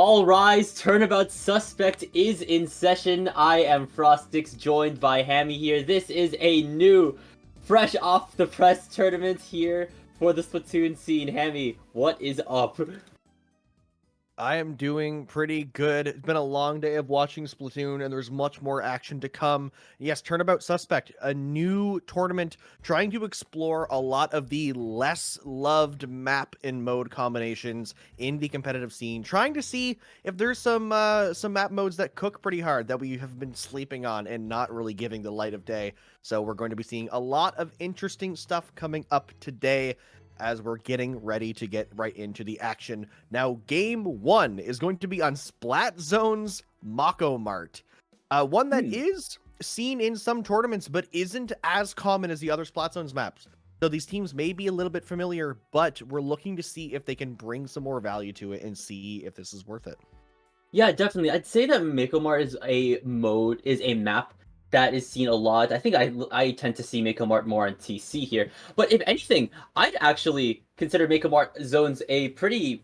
All rise, Turnabout Suspect is in session. I am Frostix, joined by Hammy here. This is a new, fresh off the press tournament here for the Splatoon scene. Hammy, what is up? I am doing pretty good. It's been a long day of watching Splatoon, and there's much more action to come. Yes, Turnabout Suspect, a new tournament trying to explore a lot of the less loved map and mode combinations in the competitive scene, trying to see if there's some map modes that cook pretty hard that we have been sleeping on and not really giving the light of day. So we're going to be seeing a lot of interesting stuff coming up today as we're getting ready to get right into the action. Now, game one is going to be on Splat Zones Mako Mart. One that is seen in some tournaments, but isn't as common as the other Splat Zones maps. So these teams may be a little bit familiar, but we're looking to see if they can bring some more value to it and see if this is worth it. Yeah, definitely. I'd say that Mako is a map that is seen a lot. I think I tend to see Mako Mart more on TC here. But if anything, I'd actually consider Mako Mart zones a pretty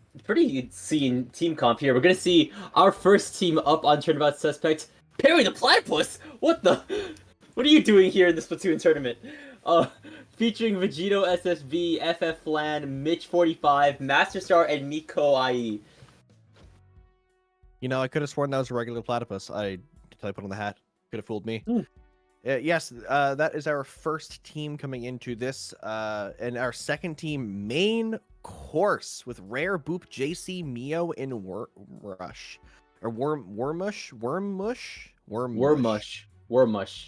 seen team comp here. We're gonna see our first team up on Turnabout Suspect. Parry the Platypus! What are you doing here in the Splatoon tournament? Featuring Vegito SSB, FF Flan, Mitch 45, Master Star, and Miko IE. You know, I could have sworn that was a regular platypus. I put on the hat. Could have fooled me. Yes, that is our first team coming into this, and our second team, main course, with Rare, Boop, JC, Mio, and Wormush.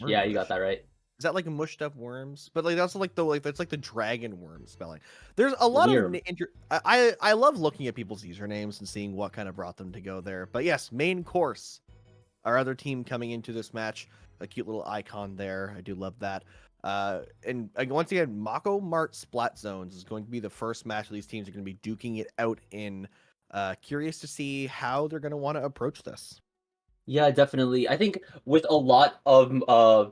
Yeah, you got that right. Is that like mushed up worms? But that's like that's like the dragon worm spelling. There's a lot of I love looking at people's usernames and seeing what kind of brought them to go there. But yes, main course. Our other team coming into this match, a cute little icon there. I do love that. And once again, Mako Mart Splat Zones is going to be the first match these teams are going to be duking it out in. Curious to see how they're going to want to approach this. Yeah, definitely. I think with a lot of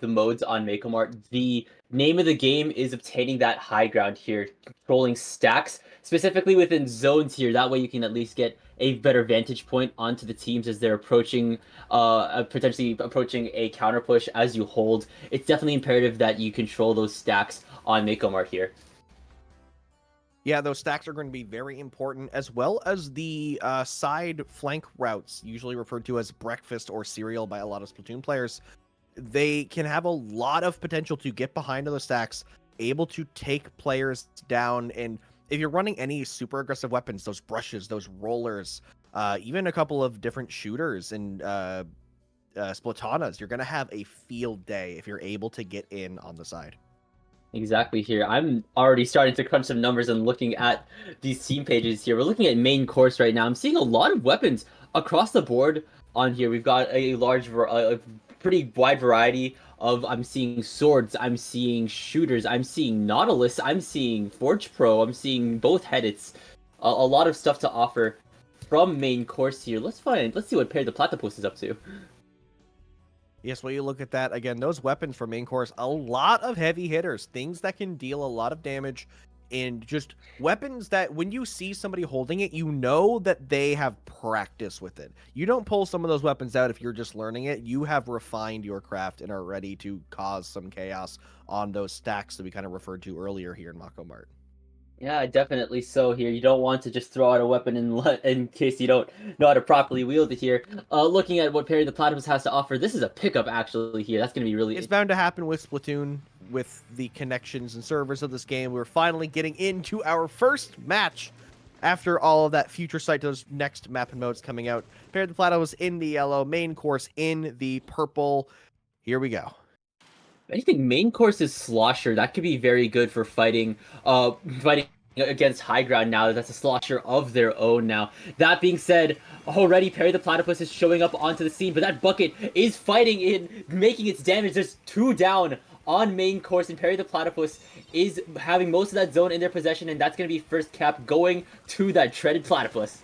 the modes on Mako Mart, the name of the game is obtaining that high ground here, controlling stacks, specifically within zones here. That way you can at least get a better vantage point onto the teams as they're approaching, potentially approaching a counter push as you hold. It's definitely imperative that you control those stacks on Mako Mart here. Yeah, those stacks are going to be very important, as well as the side flank routes, usually referred to as breakfast or cereal by a lot of Splatoon players. They can have a lot of potential to get behind those stacks, able to take players down, and if you're running any super aggressive weapons, those brushes, those rollers, even a couple of different shooters and Splatanas, you're going to have a field day if you're able to get in on the side. Exactly here. I'm already starting to crunch some numbers and looking at these team pages here. We're looking at main course right now. I'm seeing a lot of weapons across the board on here. We've got a pretty wide variety of, I'm seeing swords, I'm seeing shooters, I'm seeing Nautilus, I'm seeing Forge Pro, I'm seeing both headits. A lot of stuff to offer from main course here. Let's see what Parry the Platypus is up to. Yes, well, you look at that again, those weapons for main course, a lot of heavy hitters, things that can deal a lot of damage, and just weapons that when you see somebody holding it, you know that they have practice with it. You don't pull some of those weapons out if you're just learning it. You have refined your craft and are ready to cause some chaos on those stacks that we kind of referred to earlier here in Mako Mart. Yeah, definitely so here. You don't want to just throw out a weapon in case you don't know how to properly wield it here. Looking at what Parry the Platypus has to offer, this is a pickup actually here. That's going to be really... It's bound to happen with Splatoon, with the connections and servers of this game. We're finally getting into our first match after all of that future sight to those next map and modes coming out. Parry the Platypus in the yellow, main course in the purple. Here we go. Anything main course is Slosher. That could be very good for fighting against high ground now. That's a Slosher of their own now. That being said, already Parry the Platypus is showing up onto the scene, but that bucket is fighting in, making its damage. There's 2 down on main course, and Parry the Platypus is having most of that zone in their possession, and that's going to be first cap going to that Shredded Platypus.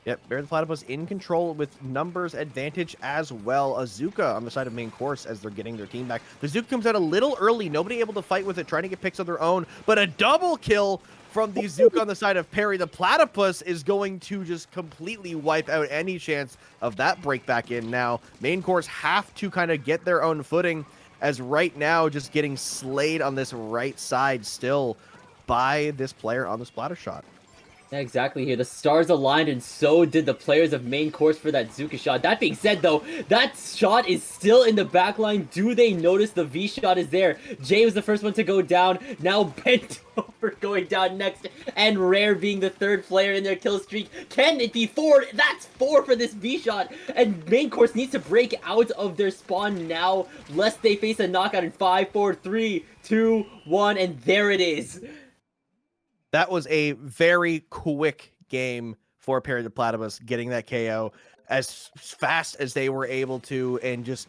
Yep, Bear the Platypus in control with numbers advantage as well. Azuka on the side of main course as they're getting their team back. The Zuka comes out a little early, nobody able to fight with it, trying to get picks on their own, but a double kill from the Zuka on the side of Perry. The Platypus is going to just completely wipe out any chance of that break back in now. Main course have to kind of get their own footing, as right now just getting slayed on this right side still by this player on the splatter shot. Yeah, exactly here. The stars aligned, and so did the players of main course for that Zuka shot. That being said, though, that shot is still in the back line. Do they notice the V shot is there? Jay was the first one to go down. Now Bent over going down next, and Rare being the third player in their kill streak. Can it be 4? That's 4 for this V shot, and main course needs to break out of their spawn now, lest they face a knockout in 5, 4, 3, 2, 1, and there it is. That was a very quick game for Perry the Platypus, getting that KO as fast as they were able to, and just,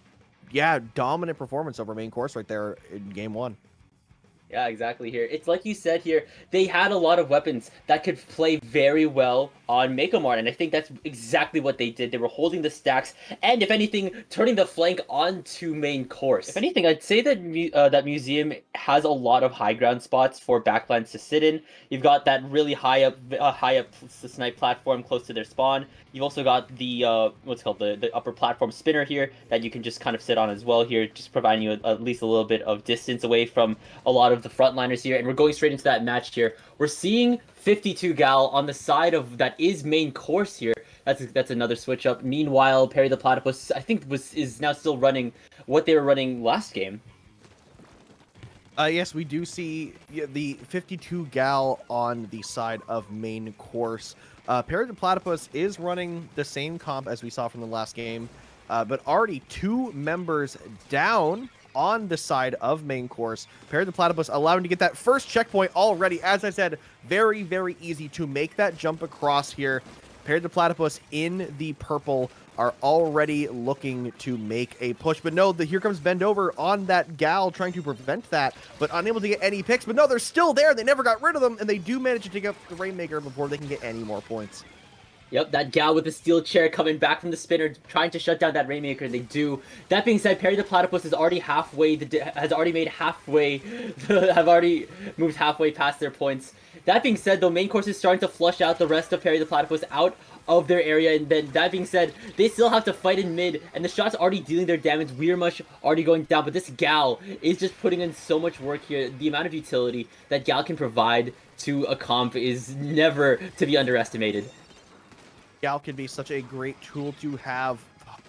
yeah, dominant performance over main course right there in game 1. Yeah, exactly here. It's like you said here, they had a lot of weapons that could play very well on Mechamart, and I think that's exactly what they did. They were holding the stacks, and if anything, turning the flank onto main course. If anything, I'd say that that museum has a lot of high ground spots for backlines to sit in. You've got that really high up snipe platform close to their spawn. You've also got the what's called the upper platform spinner here that you can just kind of sit on as well here, just providing you at least a little bit of distance away from a lot of the frontliners here. And we're going straight into that match here. We're seeing 52 Gal on the side of that is main course here. That's another switch up. Meanwhile, Perry the Platypus, I think, is now still running what they were running last game. Yes, we do see the 52 Gal on the side of main course. Perry the Platypus is running the same comp as we saw from the last game, but already 2 members down on the side of main course. Perry the Platypus allowing to get that first checkpoint already. As I said, very, very easy to make that jump across here. Perry the Platypus in the purple are already looking to make a push. But no, here comes Bend over on that Gal trying to prevent that, but unable to get any picks. But no, they're still there. They never got rid of them, and they do manage to take up the Rainmaker before they can get any more points. Yep, that Gal with the steel chair coming back from the spinner, trying to shut down that Rainmaker. They do. That being said, Perry the Platypus is already have already moved halfway past their points. That being said, though, main course is starting to flush out the rest of Perry the Platypus out of their area, and then that being said, they still have to fight in mid, and the shot's already dealing their damage. Weirmush already going down, but this Gal is just putting in so much work here. The amount of utility that Gal can provide to a comp is never to be underestimated. Gal can be such a great tool to have,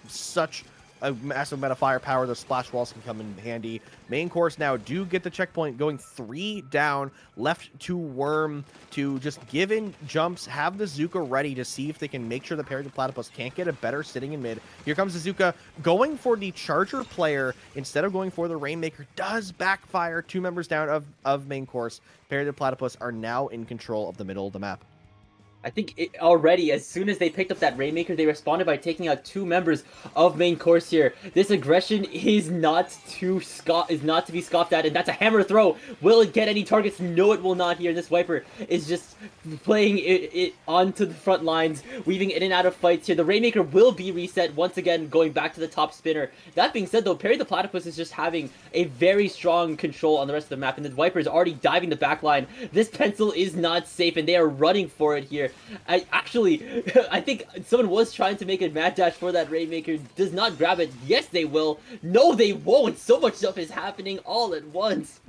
such a massive amount of firepower. The splash walls can come in handy. Main course now do get the checkpoint, going 3 down, left to Worm to just give in jumps, have the Zuka ready to see if they can make sure the Perry the Platypus can't get a better sitting in mid. Here comes the Zuka going for the Charger player instead of going for the Rainmaker. Does backfire. 2 members down of main course. Perry the Platypus are now in control of the middle of the map. I think already, as soon as they picked up that Rainmaker, they responded by taking out 2 members of main course here. This aggression is not to be scoffed at, and that's a hammer throw. Will it get any targets? No, it will not here. This Viper is just playing it onto the front lines, weaving in and out of fights here. The Rainmaker will be reset once again, going back to the top spinner. That being said, though, Perry the Platypus is just having a very strong control on the rest of the map, and the Viper is already diving the back line. This pencil is not safe, and they are running for it here. I think someone was trying to make a mad dash for that Rainmaker. Does not grab it. Yes, they will. No, they won't. So much stuff is happening all at once.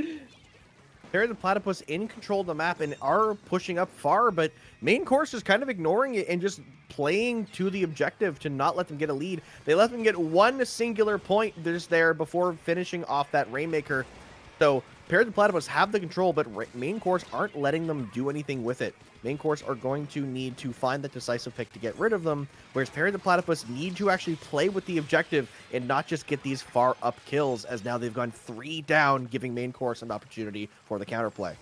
Perry the Platypus in control of the map and are pushing up far, but main course is kind of ignoring it and just playing to the objective to not let them get a lead. They let them get 1 singular point just there before finishing off that Rainmaker. So Perry the Platypus have the control, but main course aren't letting them do anything with it. Main course are going to need to find that decisive pick to get rid of them, whereas Perry the Platypus need to actually play with the objective and not just get these far up kills, as now they've gone 3 down, giving main course an opportunity for the counterplay.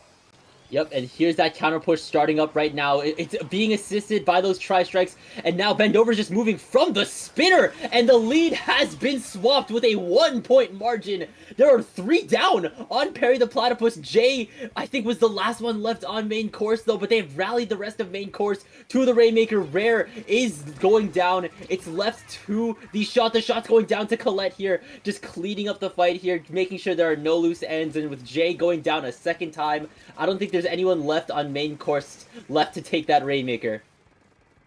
Yep, and here's that counter push starting up right now. It's being assisted by those tri-strikes, and now Bendover's just moving from the spinner, and the lead has been swapped with a 1-point margin. There are 3 down on Perry the Platypus. Jay, I think, was the last one left on main course, though, but they've rallied the rest of main course to the Rainmaker. Rare is going down. It's left to the shot. The shot's going down to Colette here, just cleaning up the fight here, making sure there are no loose ends, and with Jay going down a second time, I don't think there's anyone left on main course left to take that Rainmaker.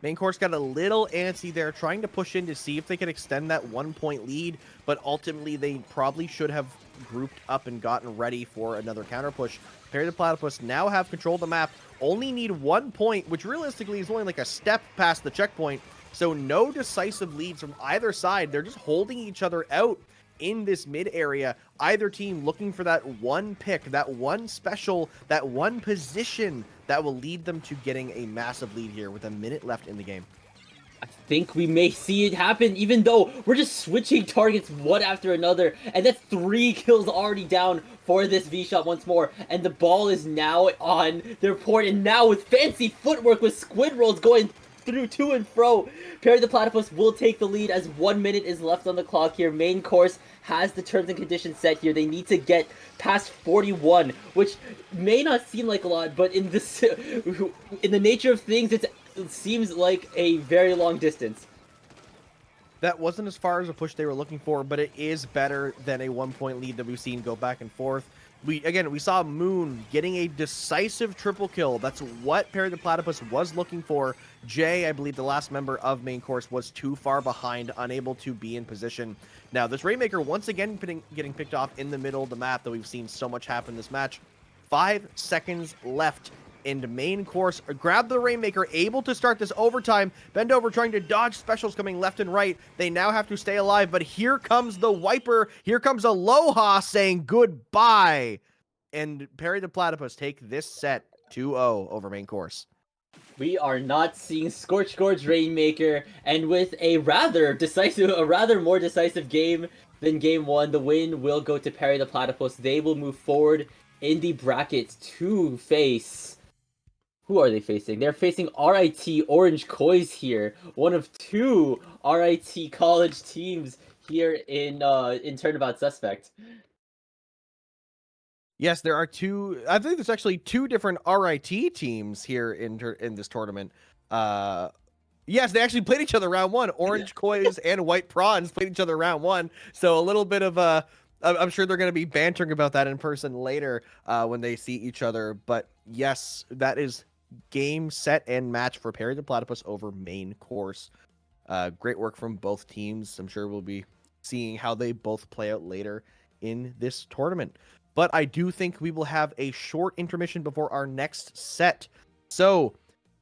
Main course got a little antsy there, trying to push in to see if they could extend that 1-point lead, but ultimately they probably should have grouped up and gotten ready for another counter push. Perry the Platypus now have control of the map, only need 1 point, which realistically is only like a step past the checkpoint, so no decisive leads from either side. They're just holding each other out in this mid area, either team looking for that one pick, that one special, that one position that will lead them to getting a massive lead here with a minute left in the game. I think we may see it happen, even though we're just switching targets one after another, and that's 3 kills already down for this V-Shot once more, and the ball is now on their port, and now with fancy footwork with squid rolls going through to and fro, Perry the Platypus will take the lead as 1 minute is left on the clock here. Main course has the terms and conditions set here. They need to get past 41, which may not seem like a lot, but in this, in the nature of things, it seems like a very long distance. That wasn't as far as a push they were looking for, but it is better than a 1-point lead that we've seen go back and forth. We saw Moon getting a decisive triple kill. That's what Perry the Platypus was looking for. Jay, I believe the last member of main course, was too far behind, unable to be in position. Now, this Rainmaker once again getting picked off in the middle of the map that we've seen so much happen in this match. 5 seconds left into main course. Grab the Rainmaker, able to start this overtime. Bendover trying to dodge specials coming left and right. They now have to stay alive, but here comes the Wiper. Here comes Aloha saying goodbye. And Perry the Platypus take this set 2-0 over main course. We are not seeing Scorch Gorge Rainmaker, and with a rather more decisive game than game 1, the win will go to Perry the Platypus. They will move forward in the bracket to face... Who are they facing? They're facing RIT Orange Kois here, one of 2 RIT college teams here in Turnabout Suspect. Yes, there are 2. I think there's actually 2 different RIT teams here in this tournament. Yes, they actually played each other round 1. Orange Kois and White Prawns played each other round 1. So a little bit of I'm sure they're going to be bantering about that in person later when they see each other. But yes, that is game, set, and match for Perry the Platypus over main course. Great work from both teams. I'm sure we'll be seeing how they both play out later in this tournament. But I do think we will have a short intermission before our next set. So,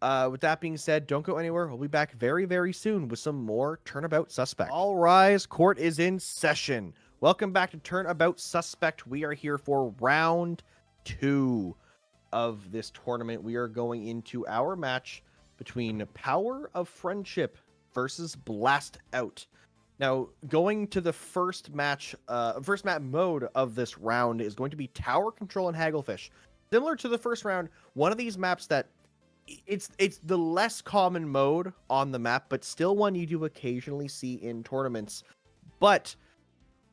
with that being said, don't go anywhere. We'll be back very, very soon with some more Turnabout Suspect. All rise, court is in session. Welcome back to Turnabout Suspect. We are here for round 2 of this tournament. We are going into our match between Power of Friendship versus Blast Out. Now, going to the first map mode of this round is going to be Tower Control and Hagglefish. Similar to the first round, one of these maps that it's the less common mode on the map, but still one you do occasionally see in tournaments. But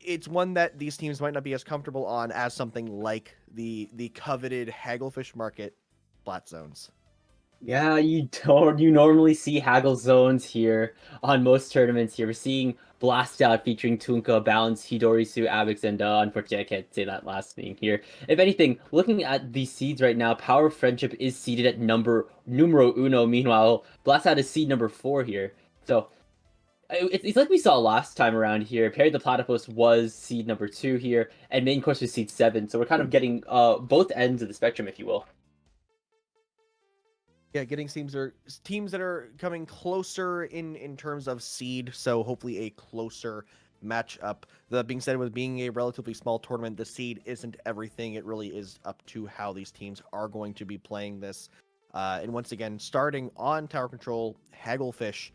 it's one that these teams might not be as comfortable on as something like the coveted Hagglefish Market Splat Zones. Yeah, you normally see haggle zones here on most tournaments here. We're seeing Blast Out featuring Tunka, Balance, Hidorisu, Abix, and unfortunately I can't say that last name here. If anything, looking at the seeds right now, Power of Friendship is seeded at numero uno. Meanwhile, Blast Out is seed number 4 here. So it's like we saw last time around here. Perry the Platypus was seed number 2 here, and main course was seed 7. So we're kind of getting both ends of the spectrum, if you will. Yeah, getting teams that are coming closer in terms of seed, so hopefully a closer matchup. That being said, with being a relatively small tournament, the seed isn't everything. It really is up to how these teams are going to be playing this. And once again, starting on Tower Control, Hagglefish.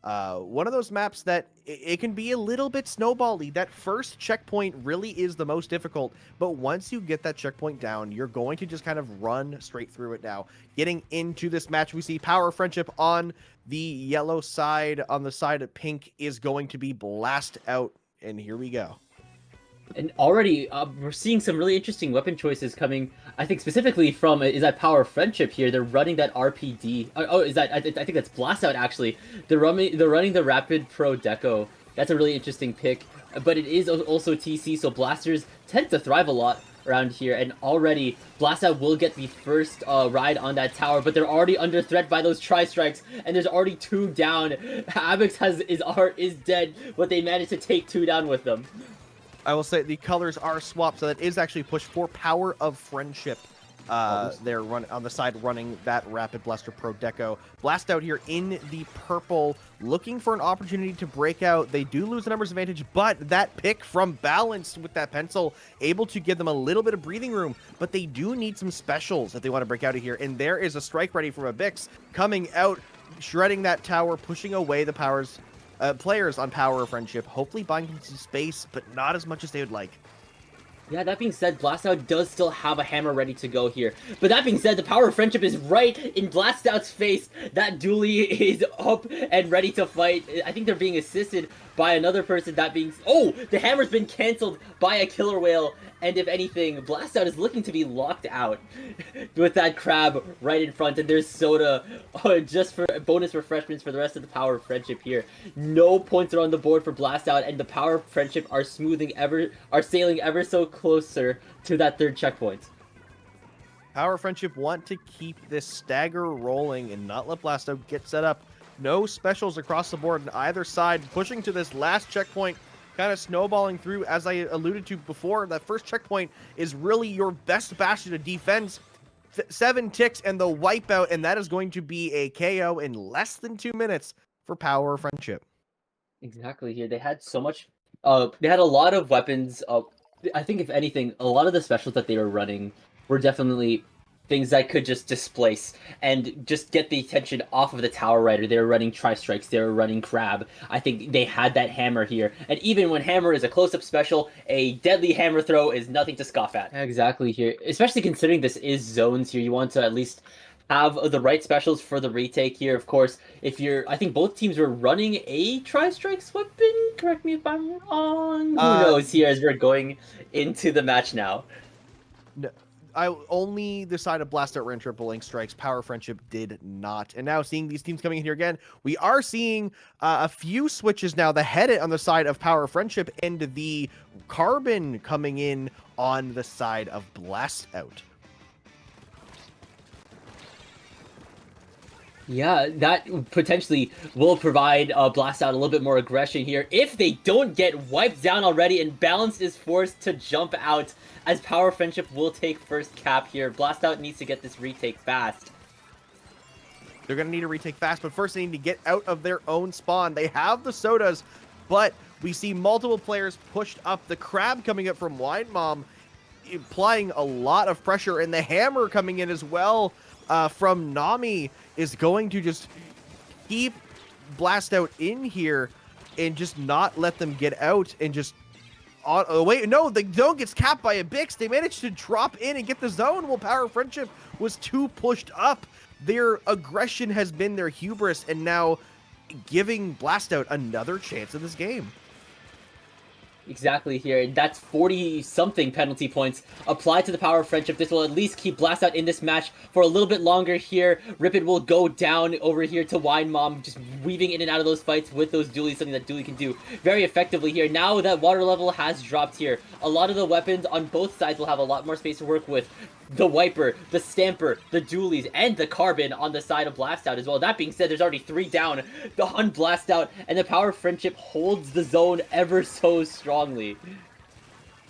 One of those maps that it can be a little bit snowbally. That first checkpoint really is the most difficult, but once you get that checkpoint down, you're going to just kind of run straight through it now. Getting into this match, we see Power of Friendship on the yellow side. On the side of pink is going to be Blast Out, and here we go. And already, we're seeing some really interesting weapon choices coming. I think specifically from is that Power of Friendship here. They're running that RPD. Oh, is that I think that's Blast Out actually. They're running the Rapid Pro Deco. That's a really interesting pick. But it is also TC, so blasters tend to thrive a lot around here. And already, Blast Out will get the first ride on that tower, but they're already under threat by those tri-strikes, and there's already 2 down. Abix is dead, but they managed to take 2 down with them. I will say the colors are swapped, so that is actually pushed for Power of Friendship. They're on the side running that Rapid Blaster Pro Deco. Blast Out here in the purple, looking for an opportunity to break out. They do lose the numbers advantage, but that pick from Balance with that pencil, able to give them a little bit of breathing room, but they do need some specials if they want to break out of here. And there is a strike ready from a Bix coming out, shredding that tower, pushing away the players on Power of Friendship, hopefully buying some space, but not as much as they would like. Yeah, that being said, Blast Out does still have a hammer ready to go here. But that being said, the Power of Friendship is right in Blast Out's face. That dually is up and ready to fight. I think they're being assisted by another person. That being... Oh! The hammer's been cancelled by a Killer Whale. And if anything, Blast Out is looking to be locked out with that crab right in front. And there's soda just for bonus refreshments for the rest of the Power of Friendship here. No points are on the board for Blast Out, and the Power of Friendship are sailing ever so closer to that 3rd checkpoint. Power of Friendship want to keep this stagger rolling and not let Blast Out get set up. No specials across the board on either side, pushing to this last checkpoint, kind of snowballing through. As I alluded to before, that first checkpoint is really your best bastion of defense. 7 ticks and the wipeout, and that is going to be a KO in less than 2 minutes for Power of Friendship. Exactly here. They had so much... they had a lot of weapons. I think, if anything, a lot of the specials that they were running were definitely things that could just displace and just get the attention off of the Tower Rider. They were running Tri-Strikes, they were running Crab. I think they had that hammer here. And even when hammer is a close-up special, a deadly hammer throw is nothing to scoff at. Exactly here. Especially considering this is zones here, you want to at least have the right specials for the retake here. Of course, if you're... I think both teams were running a Tri-Strikes weapon. Correct me if I'm wrong. Who knows here as we're going into the match now. No. Only the side of Blast Out ran triple link strikes. Power Friendship did not. And now seeing these teams coming in here again, we are seeing a few switches now. The head on the side of Power Friendship and the Carbon coming in on the side of Blast Out. Yeah, that potentially will provide Blast Out a little bit more aggression here. If they don't get wiped down already and Balance is forced to jump out, as Power Friendship will take first cap here. Blast Out needs to get this retake fast. They're going to need a retake fast, but first they need to get out of their own spawn. They have the sodas, but we see multiple players pushed up. The Crab coming up from Wine Mom, applying a lot of pressure, and the hammer coming in as well from Nami is going to just keep Blast Out in here and just not let them get out and just... Oh, wait, no, the zone gets capped by a Bix. They managed to drop in and get the zone while Power Friendship was too pushed up. Their aggression has been their hubris, and now giving Blast Out another chance in this game. Exactly here. That's 40-something penalty points applied to the Power of Friendship. This will at least keep Blast Out in this match for a little bit longer here. Ripid will go down over here to Wine Mom, just weaving in and out of those fights with those dualies, something that dually can do very effectively here. Now that water level has dropped here, a lot of the weapons on both sides will have a lot more space to work with. The Wiper, the Stamper, the dualies, and the Carbon on the side of Blast Out as well. That being said, there's already 3 down on Blast Out, and the Power of Friendship holds the zone ever so strongly.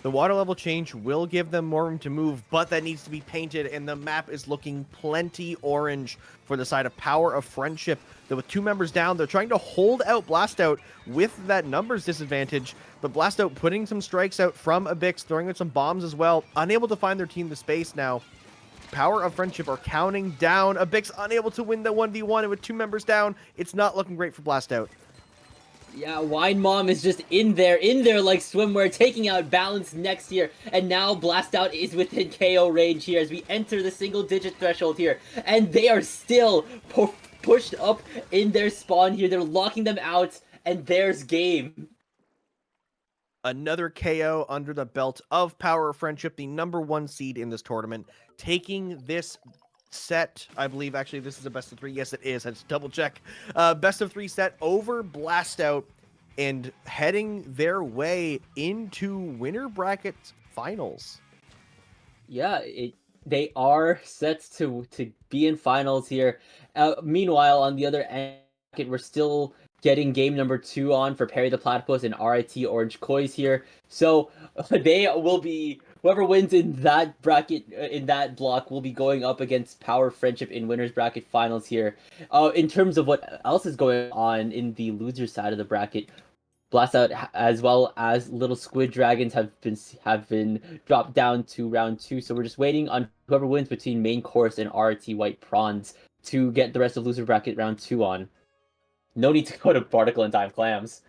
The water level change will give them more room to move, but that needs to be painted, and the map is looking plenty orange for the side of Power of Friendship. Though with 2 members down, they're trying to hold out Blast Out with that numbers disadvantage, but Blast Out putting some strikes out from a Bix, throwing out some bombs as well, unable to find their team the space now. Power of Friendship are counting down. A Bix unable to win the 1v1, and with 2 members down, it's not looking great for Blast Out. Yeah, Wine Mom is just in there like swimwear, taking out Balance next here, and now Blast Out is within KO range here as we enter the single-digit threshold here, and they are still pushed up in their spawn here. They're locking them out, and there's game. Another KO under the belt of Power of Friendship, the #1 seed in this tournament, taking this set. I believe actually this is a best of 3. Yes, it is. I had to double check. Best of 3 set over Blast Out and heading their way into winner bracket finals. Yeah, they are set to be in finals here. Meanwhile, on the other end, we're still getting game number 2 on for Perry the Platypus and RIT Orange Kois here. So they will be, whoever wins in that bracket, in that block, will be going up against Power Friendship in winners bracket finals here. In terms of what else is going on in the loser side of the bracket, Blast Out as well as Little Squid Dragons have been dropped down to round 2. So we're just waiting on whoever wins between Main Course and RT White Prawns to get the rest of loser bracket round 2 on. No need to go to Barnacle and Dime Clams.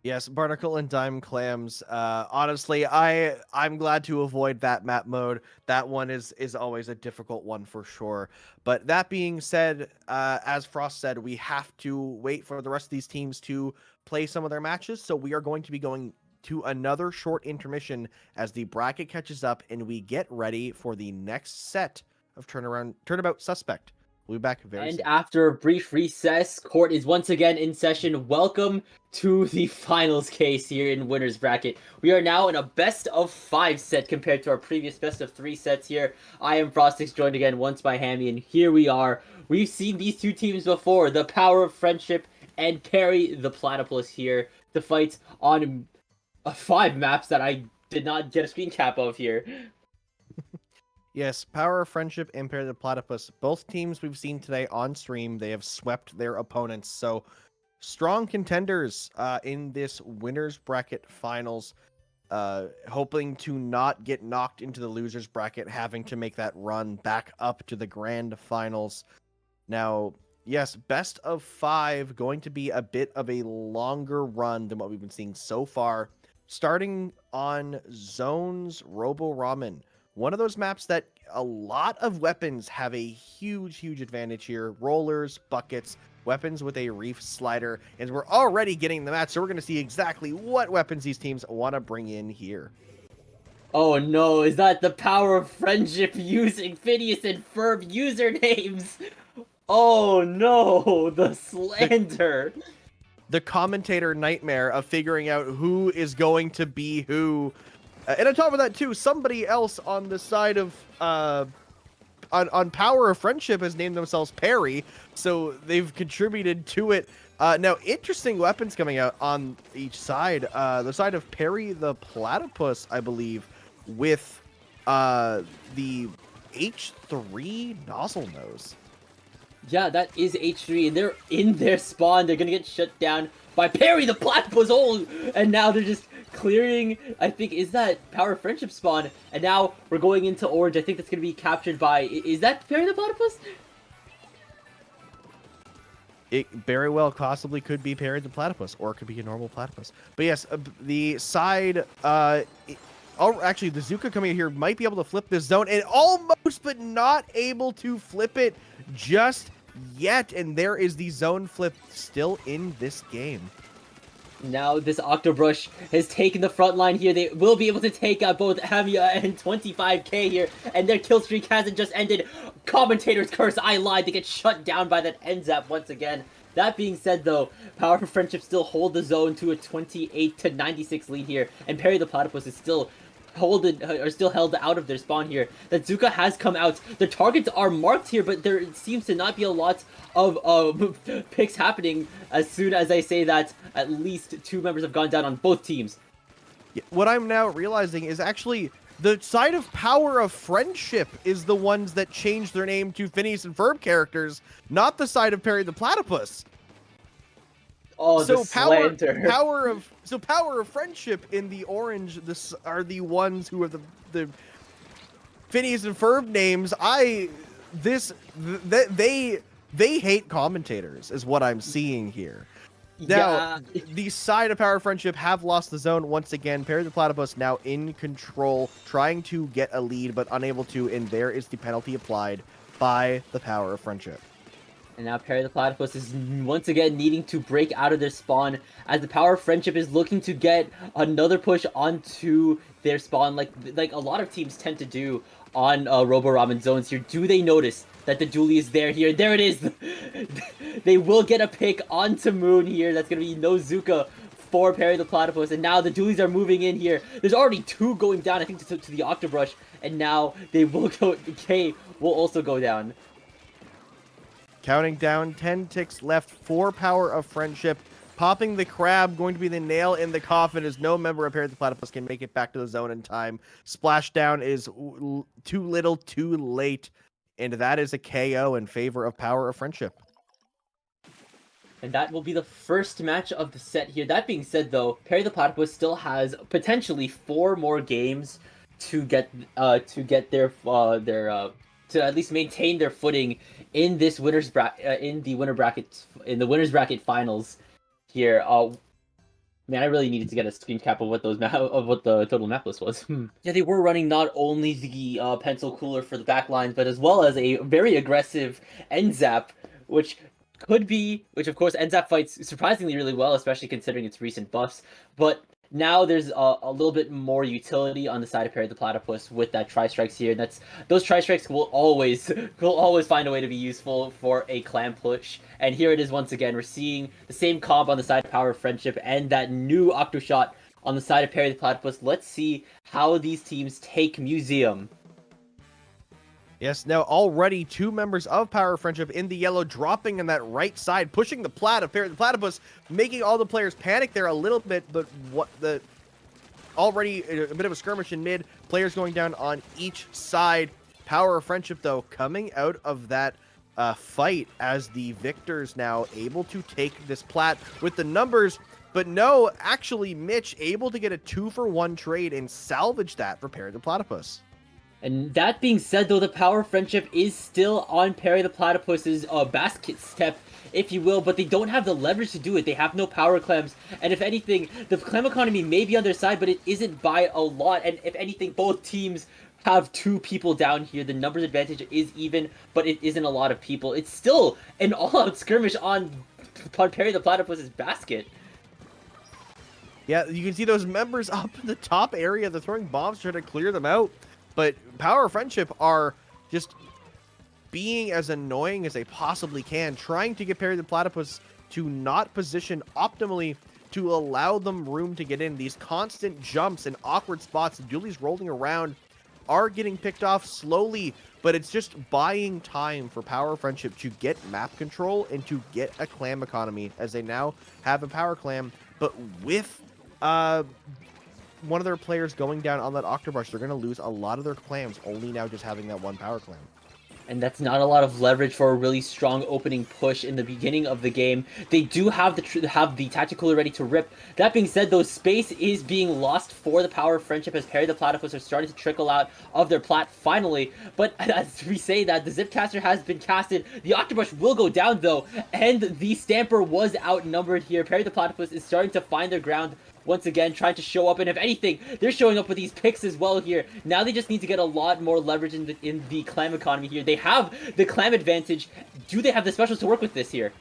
Yes, Barnacle and Dime Clams. Honestly, I'm glad to avoid that map mode. That one is always a difficult one for sure. But that being said, as Frost said, we have to wait for the rest of these teams to play some of their matches. So we are going to be going to another short intermission as the bracket catches up and we get ready for the next set of Turnabout Suspect. We'll be back very soon. And after a brief recess, court is once again in session. Welcome to the finals case here in winners bracket. We are now in a best of 5 set compared to our previous best of 3 sets here. I am Frostix, joined again once by Hammy, and here we are. We've seen these two teams before, the Power of Friendship and Perry the Platypus here to fight on 5 maps that I did not get a screen cap of here. Yes, Power of Friendship and Perry the Platypus. Both teams we've seen today on stream, they have swept their opponents. So strong contenders in this winners bracket finals. Hoping to not get knocked into the losers bracket, having to make that run back up to the grand finals. Now, yes, best of 5 going to be a bit of a longer run than what we've been seeing so far. Starting on Zones Robo Ramen. One of those maps that a lot of weapons have a huge advantage here. Rollers, buckets, weapons with a reef slider, and we're already getting the match, so we're going to see exactly what weapons these teams want to bring in here. Oh no, is that the Power of Friendship using Phineas and Ferb usernames? Oh no, the slander. The commentator nightmare of figuring out who is going to be who. And on top of that, too, somebody else on the side of on Power of Friendship has named themselves Perry, so they've contributed to it. Now, interesting weapons coming out on each side. The side of Perry the Platypus, I believe, with the H3 nozzle nose. Yeah, that is H3, and they're in their spawn. They're gonna get shut down by Perry the Platypus. Oh, and now they're just clearing, I think, is that Power of Friendship spawn? And now we're going into orange. I think that's going to be captured by, is that Perry the Platypus? It very well possibly could be Perry the Platypus, or it could be a normal platypus. But yes, the side, actually, the Zuka coming in here might be able to flip this zone, and almost, but not able to flip it just yet. And there is the zone flip still in this game. Now this Octobrush has taken the front line here. They will be able to take out both Amia and 25k here, and their kill streak hasn't just ended. Commentator's curse, I lied. They get shut down by that end zap once again. That being said, though, Power of Friendship still hold the zone to a 28-96 lead here, and Perry the Platypus is still held out of their spawn here. That Zuka has come out. The targets are marked here, but there seems to not be a lot of picks happening as soon as I say that at least 2 members have gone down on both teams. Yeah, what I'm now realizing is actually the side of Power of Friendship is the ones that changed their name to Phineas and Ferb characters, not the side of Perry the Platypus. Oh, so the slander. Power of Friendship in the orange, this are the ones who are the Phineas and Ferb names. They hate commentators is what I'm seeing here. Now, Yeah. the side of Power Friendship have lost the zone once again. Perry the Platypus now in control, trying to get a lead, but unable to, and there is the penalty applied by the Power of Friendship. And now Perry the Platypus is once again needing to break out of their spawn as the Power of Friendship is looking to get another push onto their spawn like a lot of teams tend to do on Robo Ramen zones here. Do they notice that the dually is there here? There it is! They will get a pick onto Moon here. That's going to be no Zuka for Perry the Platypus. And now the dualies are moving in here. There's already 2 going down, I think, to the Octobrush. And now they will go... K will also go down. Counting down, 10 ticks left for Power of Friendship. Popping the crab, going to be the nail in the coffin as no member of Perry the Platypus can make it back to the zone in time. Splashdown is too little, too late. And that is a KO in favor of Power of Friendship. And that will be the first match of the set here. That being said, though, Perry the Platypus still has potentially 4 more games to get their to at least maintain their footing in this winners in the winners bracket finals here. Man, I really needed to get a screen cap of what the total map list was. Yeah, they were running not only the pencil cooler for the back lines, but as well as a very aggressive end zap, which of course NZAP fights surprisingly really well, especially considering its recent buffs. But now there's a little bit more utility on the side of Perry the Platypus with that tri-strikes here. And those tri-strikes will always find a way to be useful for a clam push. And here it is once again. We're seeing the same comp on the side of Power of Friendship and that new Octo Shot on the side of Perry the Platypus. Let's see how these teams take Museum. Yes, now already 2 members of Power of Friendship in the yellow, dropping on that right side, pushing the plat of Perry the Platypus, making all the players panic there a little bit, but already a bit of a skirmish in mid, players going down on each side. Power of Friendship, though, coming out of that fight as the victors now able to take this plat with the numbers, but no, actually Mitch able to get a 2-for-1 trade and salvage that for Perry the Platypus. And that being said, though, the Power of Friendship is still on Perry the Platypus's basket step, if you will, but they don't have the leverage to do it. They have no power clams, and if anything, the clam economy may be on their side, but it isn't by a lot, and if anything, both teams have 2 people down here. The numbers advantage is even, but it isn't a lot of people. It's still an all-out skirmish on Perry the Platypus's basket. Yeah, you can see those members up in the top area. They're throwing bombs trying to clear them out. But Power of Friendship are just being as annoying as they possibly can, trying to get Perry the Platypus to not position optimally to allow them room to get in. These constant jumps and awkward spots, dualies rolling around, are getting picked off slowly, but it's just buying time for Power of Friendship to get map control and to get a clam economy, as they now have a power clam, but with one of their players going down on that Octobrush, they're going to lose a lot of their clams, only now just having that one power clam. And that's not a lot of leverage for a really strong opening push in the beginning of the game. They do have the tactical ready to rip. That being said, though, space is being lost for the Power of Friendship as Perry the Platypus are starting to trickle out of their plat finally. But as we say that, the Zipcaster has been casted. The Octobrush will go down, though, and the Stamper was outnumbered here. Perry the Platypus is starting to find their ground once again, trying to show up, and if anything, they're showing up with these picks as well here. Now they just need to get a lot more leverage in the clam economy here. They have the clam advantage. Do they have the specials to work with this here?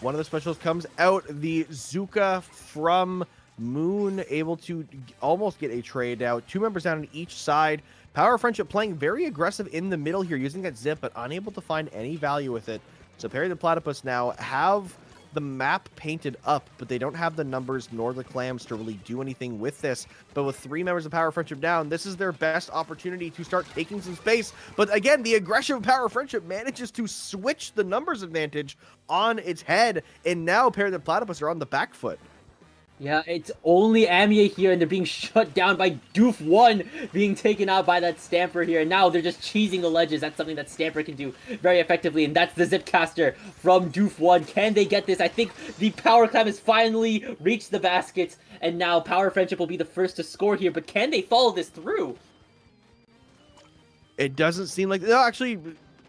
One of the specials comes out, the Zuka from Moon, able to almost get a trade out. 2 members down on each side. Power of Friendship playing very aggressive in the middle here, using that zip, but unable to find any value with it. So Perry the Platypus now have the map painted up, but they don't have the numbers nor the clams to really do anything with this. But with 3 members of Power of Friendship down, this is their best opportunity to start taking some space. But again, the aggression of Power of Friendship manages to switch the numbers advantage on its head, and now Perry the Platypus are on the back foot. Yeah, it's only Amiya here, and they're being shut down by Doof1 being taken out by that Stamper here. And now they're just cheesing the ledges. That's something that Stamper can do very effectively, and that's the Zipcaster from Doof1. Can they get this? I think the Power Clam has finally reached the basket, and now Power Friendship will be the first to score here, but can they follow this through? It doesn't seem like... No, actually,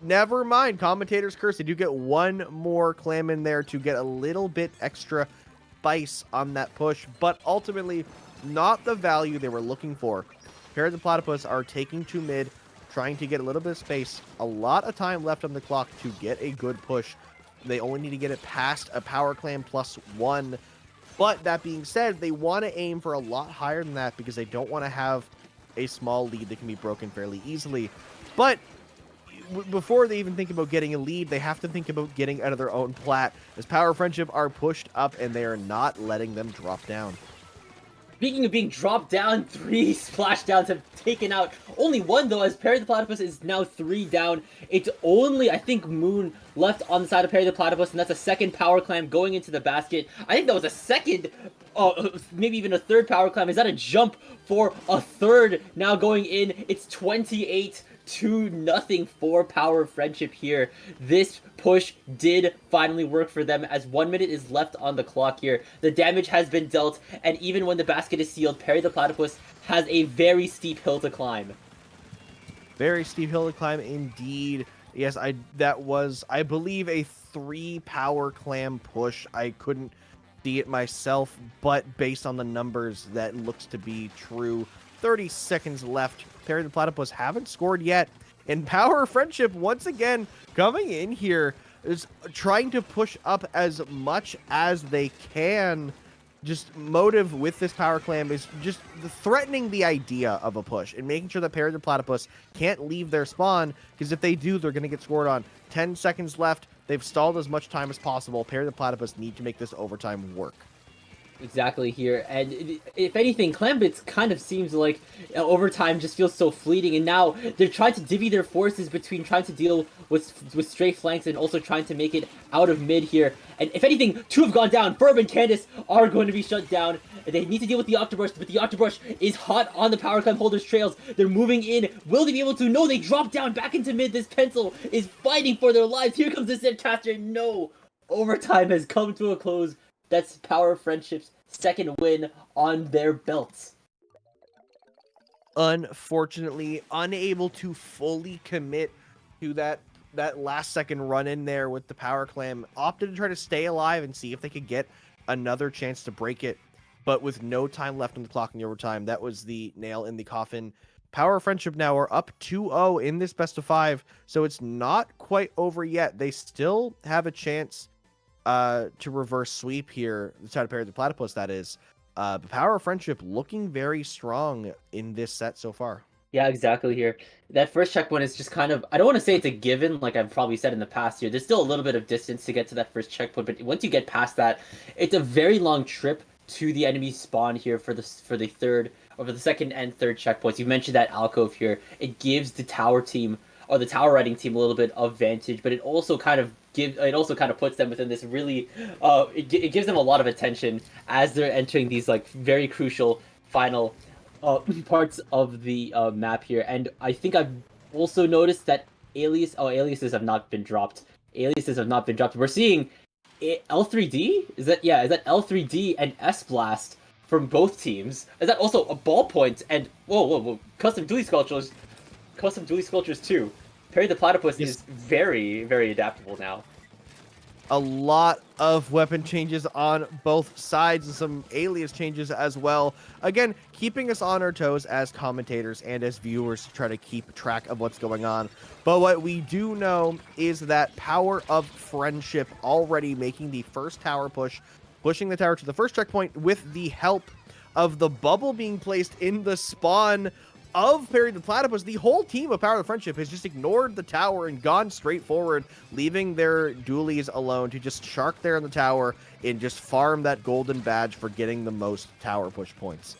never mind. Commentator's curse. They do get one more clam in there to get a little bit extra spice on that push, but ultimately not the value they were looking for. Pair the Platypus are taking to mid, trying to get a little bit of space. A lot of time left on the clock to get a good push. They only need to get it past a power clam +1. But that being said, they want to aim for a lot higher than that because they don't want to have a small lead that can be broken fairly easily. But before they even think about getting a lead, they have to think about getting out of their own plat, as Power Friendship are pushed up and they are not letting them drop down. Speaking of being dropped down, 3 splashdowns have taken out only 1 though, as Perry the Platypus is now 3 down. It's only, I think, Moon left on the side of Perry the Platypus, and that's a second power clam going into the basket. I think that was a second, maybe even a third power clam. Is that a jump for a third now going in? It's 28-0 for Power Friendship here. This push did finally work for them, as 1 minute is left on the clock here. The damage has been dealt, and even when the basket is sealed, Perry the Platypus has a very steep hill to climb. Very steep hill to climb indeed. Yes, that was, I believe, a 3 power clam push. I couldn't see it myself, but based on the numbers, that looks to be true. 30 seconds left. Perry the Platypus haven't scored yet. And Power Friendship, once again, coming in here, is trying to push up as much as they can. Just motive with this power clam is just threatening the idea of a push and making sure that Perry the Platypus can't leave their spawn, because if they do, they're going to get scored on. 10 seconds left. They've stalled as much time as possible. Perry the Platypus need to make this overtime work. Exactly here, and if anything, Clam Blitz kind of seems like overtime just feels so fleeting, and now they're trying to divvy their forces between trying to deal with stray flanks and also trying to make it out of mid here. And if anything, 2 have gone down. Burb and Candace are going to be shut down. They need to deal with the Octobrush, but the Octobrush is hot on the Power Clam holders' trails. They're moving in. Will they be able to? No, they drop down back into mid. This pencil is fighting for their lives. Here comes the Zipcaster. No, overtime has come to a close. That's Power Friendship's second win on their belts. Unfortunately, unable to fully commit to that last second run in there with the power clam, opted to try to stay alive and see if they could get another chance to break it. But with no time left on the clock in the overtime, that was the nail in the coffin. Power Friendship now are up 2-0 in this best of 5, so it's not quite over yet. They still have a chance to reverse sweep here, the side of Perry the Platypus, that is. But Power Friendship looking very strong in this set so far. Yeah, exactly here. That first checkpoint is just kind of, I don't want to say it's a given, like I've probably said in the past here. There's still a little bit of distance to get to that first checkpoint, but once you get past that, it's a very long trip to the enemy spawn here for the third, or for the second and third checkpoints. You mentioned that alcove here. It gives the tower team, or the tower riding team, a little bit of advantage, but it also kind of puts them within this really, it gives them a lot of attention as they're entering these like very crucial final parts of the map here. And I think I've also noticed that aliases have not been dropped. Aliases have not been dropped. We're seeing L3D? Is that L3D and S-Blast from both teams? Is that also a ballpoint? And whoa, custom dually sculptures too. Perry the Platypus is very, very adaptable now. A lot of weapon changes on both sides and some alias changes as well. Again, keeping us on our toes as commentators and as viewers to try to keep track of what's going on. But what we do know is that Power of Friendship already making the first tower push, pushing the tower to the first checkpoint with the help of the bubble being placed in the spawn of Perry the Platypus. The whole team of Power of Friendship has just ignored the tower and gone straight forward, leaving their dualies alone to just shark there in the tower and just farm that golden badge for getting the most tower push points.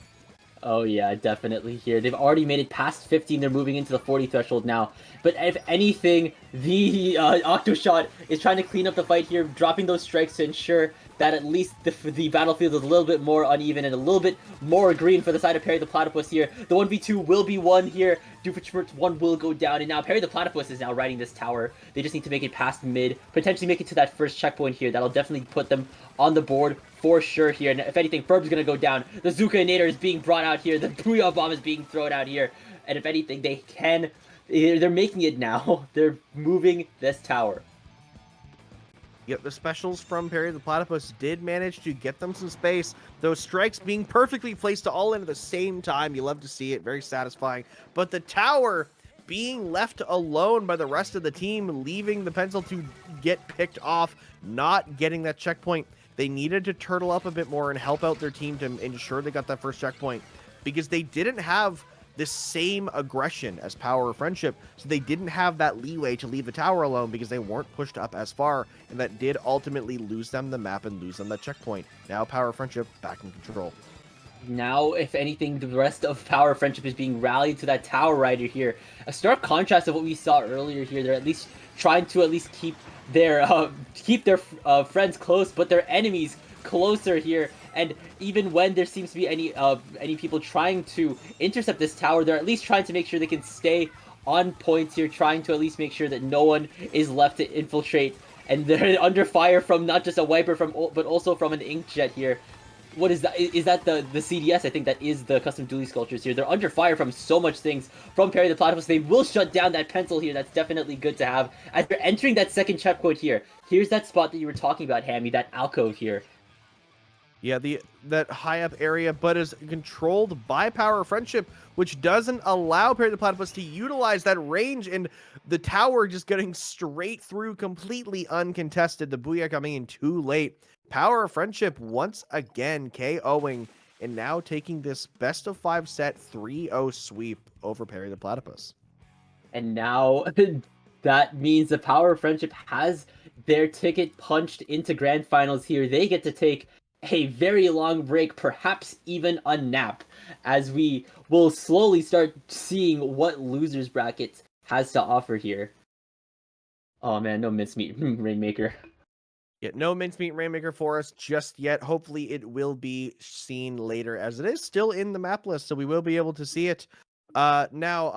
Oh yeah, definitely here. They've already made it past 15. They're moving into the 40 threshold now. But if anything, the Octoshot is trying to clean up the fight here, dropping those strikes to ensure that at least the battlefield is a little bit more uneven and a little bit more green for the side of Perry the Platypus here. The 1v2 will be won here. Doofenshmirtz 1 will go down, and now Perry the Platypus is now riding this tower. They just need to make it past mid, potentially make it to that first checkpoint here. That'll definitely put them on the board for sure here. And if anything, Ferb's gonna go down. The Zuka Inator is being brought out here. The Booyah Bomb is being thrown out here. And if anything, They're making it now. They're moving this tower. Yep, the specials from Perry the Platypus did manage to get them some space. Those strikes being perfectly placed to all in at the same time. You love to see it. Very satisfying. But the tower being left alone by the rest of the team, leaving the pencil to get picked off, not getting that checkpoint. They needed to turtle up a bit more and help out their team to ensure they got that first checkpoint, because they didn't have the same aggression as Power of Friendship, so they didn't have that leeway to leave the tower alone because they weren't pushed up as far, and that did ultimately lose them the map and lose them that checkpoint. Now Power of Friendship back in control. Now, if anything, the rest of Power of Friendship is being rallied to that tower rider here. A stark contrast of what we saw earlier here. They're at least trying to keep their friends close, but their enemies closer here. And even when there seems to be any people trying to intercept this tower, they're at least trying to make sure they can stay on points here, trying to at least make sure that no one is left to infiltrate. And they're under fire from not just a wiper, but also from an inkjet here. What is that? Is that the CDS? I think that is the custom dually sculptures here. They're under fire from so much things from Perry the Platypus. They will shut down that pencil here. That's definitely good to have. As they're entering that second checkpoint here, here's that spot that you were talking about, Hammy, that alcove here. Yeah, that high up area, but is controlled by Power of Friendship, which doesn't allow Perry the Platypus to utilize that range, and the tower just getting straight through completely uncontested. The Booyah coming in too late. Power of Friendship once again KOing and now taking this best of 5 set 3-0 sweep over Perry the Platypus. And now that means the Power of Friendship has their ticket punched into grand finals here. They get to take a very long break, perhaps even a nap, as we will slowly start seeing what losers bracket has to offer here. Oh man, no Mincemeat Rainmaker. Yeah, no Mincemeat Rainmaker for us just yet. Hopefully it will be seen later, as it is still in the map list, so we will be able to see it. Now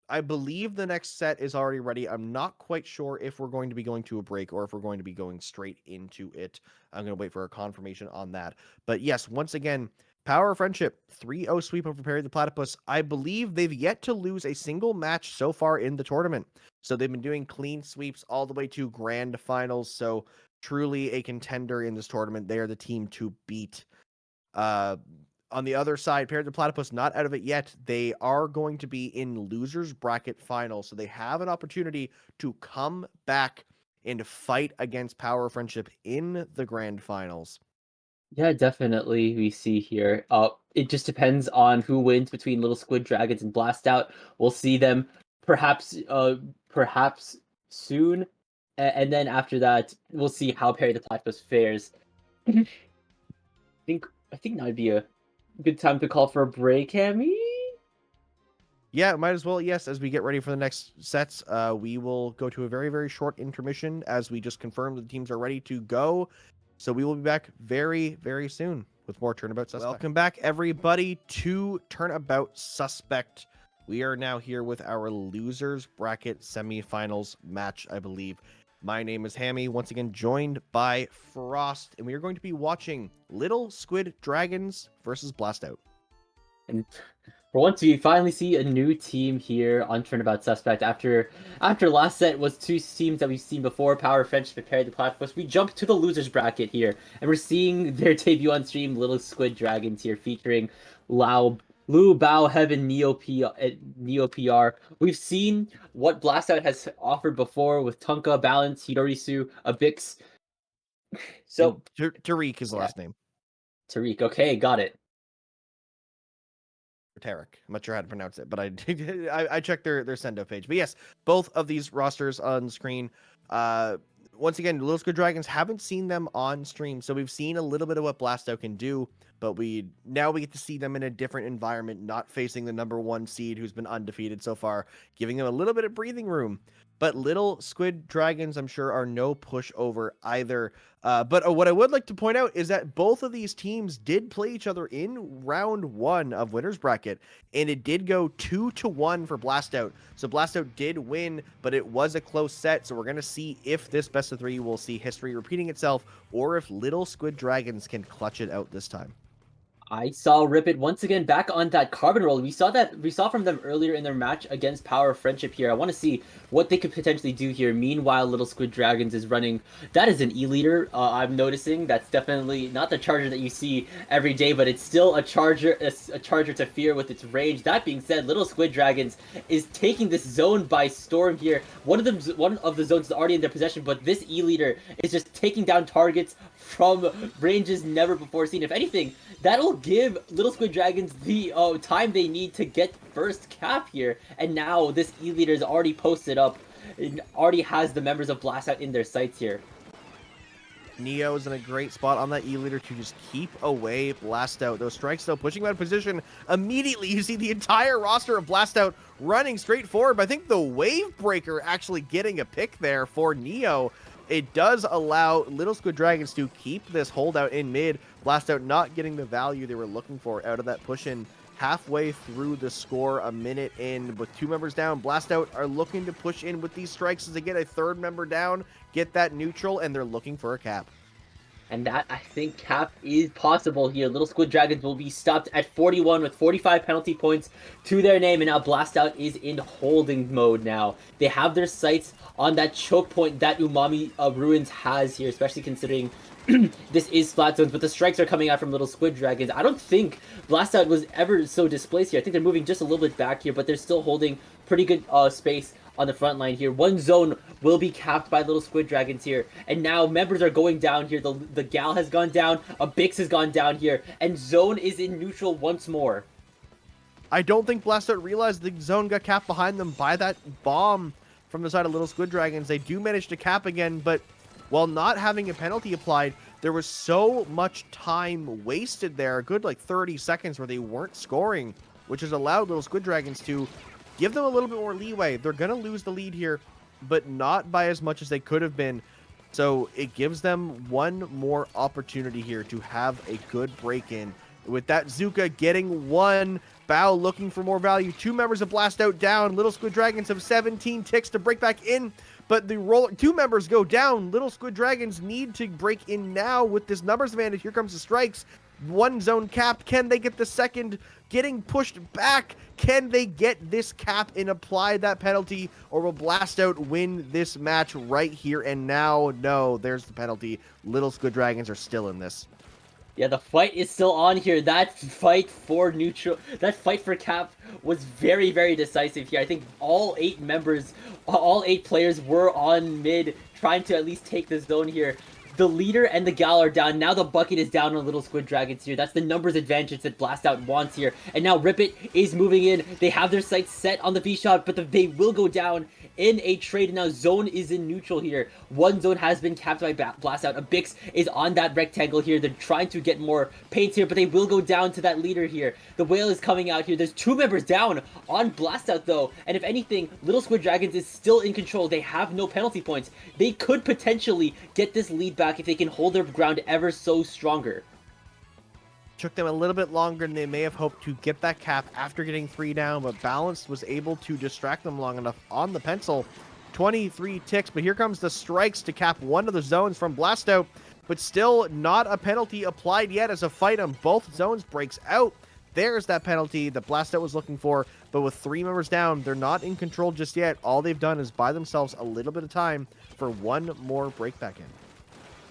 I believe the next set is already ready. I'm not quite sure if we're going to be going to a break or if we're going to be going straight into it. I'm going to wait for a confirmation on that. But yes, once again, Power of Friendship, 3-0 sweep over Perry the Platypus. I believe they've yet to lose a single match so far in the tournament. So they've been doing clean sweeps all the way to grand finals. So truly a contender in this tournament. They are the team to beat. On the other side, Perry the Platypus not out of it yet. They are going to be in losers bracket final, so they have an opportunity to come back and fight against Power of Friendship in the grand finals. Yeah, definitely. We see here. It just depends on who wins between Little Squid Dragons and Blast Out. We'll see them perhaps soon, and then after that, we'll see how Perry the Platypus fares. I think that would be a good time to call for a break, Hammy. Yeah, might as well. Yes, as we get ready for the next sets, we will go to a very, very short intermission as we just confirm that the teams are ready to go. So we will be back very, very soon with more Turnabout Suspect. Welcome back, everybody, to Turnabout Suspect. We are now here with our losers bracket semifinals match, I believe. My name is Hammy, once again joined by Frost, and we are going to be watching Little Squid Dragons versus Blast Out. And for once, we finally see a new team here on Turnabout Suspect. After last set was two teams that we've seen before, Power Friendship and Perry the Platypus, we jumped to the losers bracket here, and we're seeing their debut on stream, Little Squid Dragons here, featuring Lu Bao Heaven Neo PR. We've seen what Blast Out has offered before with Tonka, Balance, Hidorisu, Abix. So Tariq is the last name. Tariq, okay, got it. Tarek. I'm not sure how to pronounce it, but I checked their send-off page. But yes, both of these rosters on screen. Once again, Little Squid Dragons, haven't seen them on stream, so we've seen a little bit of what Blastout can do, but now we get to see them in a different environment, not facing the #1 seed who's been undefeated so far, giving them a little bit of breathing room. But Little Squid Dragons, I'm sure, are no pushover either. But what I would like to point out is that both of these teams did play each other in round 1 of Winners Bracket, and it did go 2-1 for Blastout. So Blastout did win, but it was a close set. So we're going to see if this best of 3 will see history repeating itself, or if Little Squid Dragons can clutch it out this time. I saw Rip It once again back on that carbon roll. We saw from them earlier in their match against Power of Friendship here. I want to see what they could potentially do here. Meanwhile, Little Squid Dragons is running. That is an E-liter. I'm noticing that's definitely not the charger that you see every day, but it's still a charger, a charger to fear with its range. That being said, Little Squid Dragons is taking this zone by storm here. One of the zones is already in their possession, but this E-liter is just taking down targets from ranges never before seen. If anything, that'll give Little Squid Dragons the time they need to get first cap here. And now this E-liter is already posted up. It already has the members of Blast Out in their sights here. Neo is in a great spot on that E-liter to just keep away Blast Out. Those strikes though pushing him out of position immediately. You see the entire roster of Blast Out running straight forward. But I think the Wave Breaker actually getting a pick there for Neo. It does allow Little Squid Dragons to keep this holdout in mid. Blast Out not getting the value they were looking for out of that push-in halfway through the score, a minute in with 2 members down. Blast Out are looking to push in with these strikes as they get a 3rd member down, get that neutral, and they're looking for a cap. And that, I think, cap is possible here. Little Squid Dragons will be stopped at 41 with 45 penalty points to their name. And now Blast Out is in holding mode now. They have their sights on that choke point that Umami Ruins has here, especially considering this is Splat Zones, but the strikes are coming out from Little Squid Dragons. I don't think Blast Out was ever so displaced here. I think they're moving just a little bit back here, but they're still holding pretty good space on the front line here. One zone will be capped by Little Squid Dragons here. And now members are going down here. The Gal has gone down. A Bix has gone down here. And zone is in neutral once more. I don't think Blast Out realized the zone got capped behind them by that bomb from the side of Little Squid Dragons. They do manage to cap again, but while not having a penalty applied, there was so much time wasted there, a good like 30 seconds where they weren't scoring, which has allowed Little Squid Dragons to give them a little bit more leeway. They're going to lose the lead here, but not by as much as they could have been. So it gives them one more opportunity here to have a good break-in. With that, Zuka getting one. Bao looking for more value. 2 members of Blast Out down. Little Squid Dragons have 17 ticks to break back in. But the 2 members go down. Little Squid Dragons need to break in now with this numbers advantage. Here comes the strikes. 1 zone capped. Can they get the second? Getting pushed back. Can they get this cap and apply that penalty? Or will Blast Out win this match right here and now? No, there's the penalty. Little Squid Dragons are still in this. Yeah, the fight is still on here. That fight for neutral, that fight for cap was very, very decisive here. I think all 8 players were on mid, trying to at least take the zone here. The leader and the Gal are down. Now the bucket is down on Little Squid Dragons here. That's the numbers advantage that Blast Out wants here. And now Rip It is moving in. They have their sights set on the V-Shot, but they will go down in a trade. And now zone is in neutral here. 1 zone has been capped by Blast Out. A Bix is on that rectangle here. They're trying to get more paints here, but they will go down to that leader here. The Whale is coming out here. There's 2 members down on Blast Out though. And if anything, Little Squid Dragons is still in control. They have no penalty points. They could potentially get this lead back if they can hold their ground ever so stronger. Took them a little bit longer than they may have hoped to get that cap after getting 3 down, but Balanced was able to distract them long enough on the pencil. 23 ticks, but here comes the strikes to cap one of the zones from Blast Out, but still not a penalty applied yet as a fight on both zones breaks out. There's that penalty that Blast Out was looking for, but with 3 members down, they're not in control just yet. All they've done is buy themselves a little bit of time for one more break back in.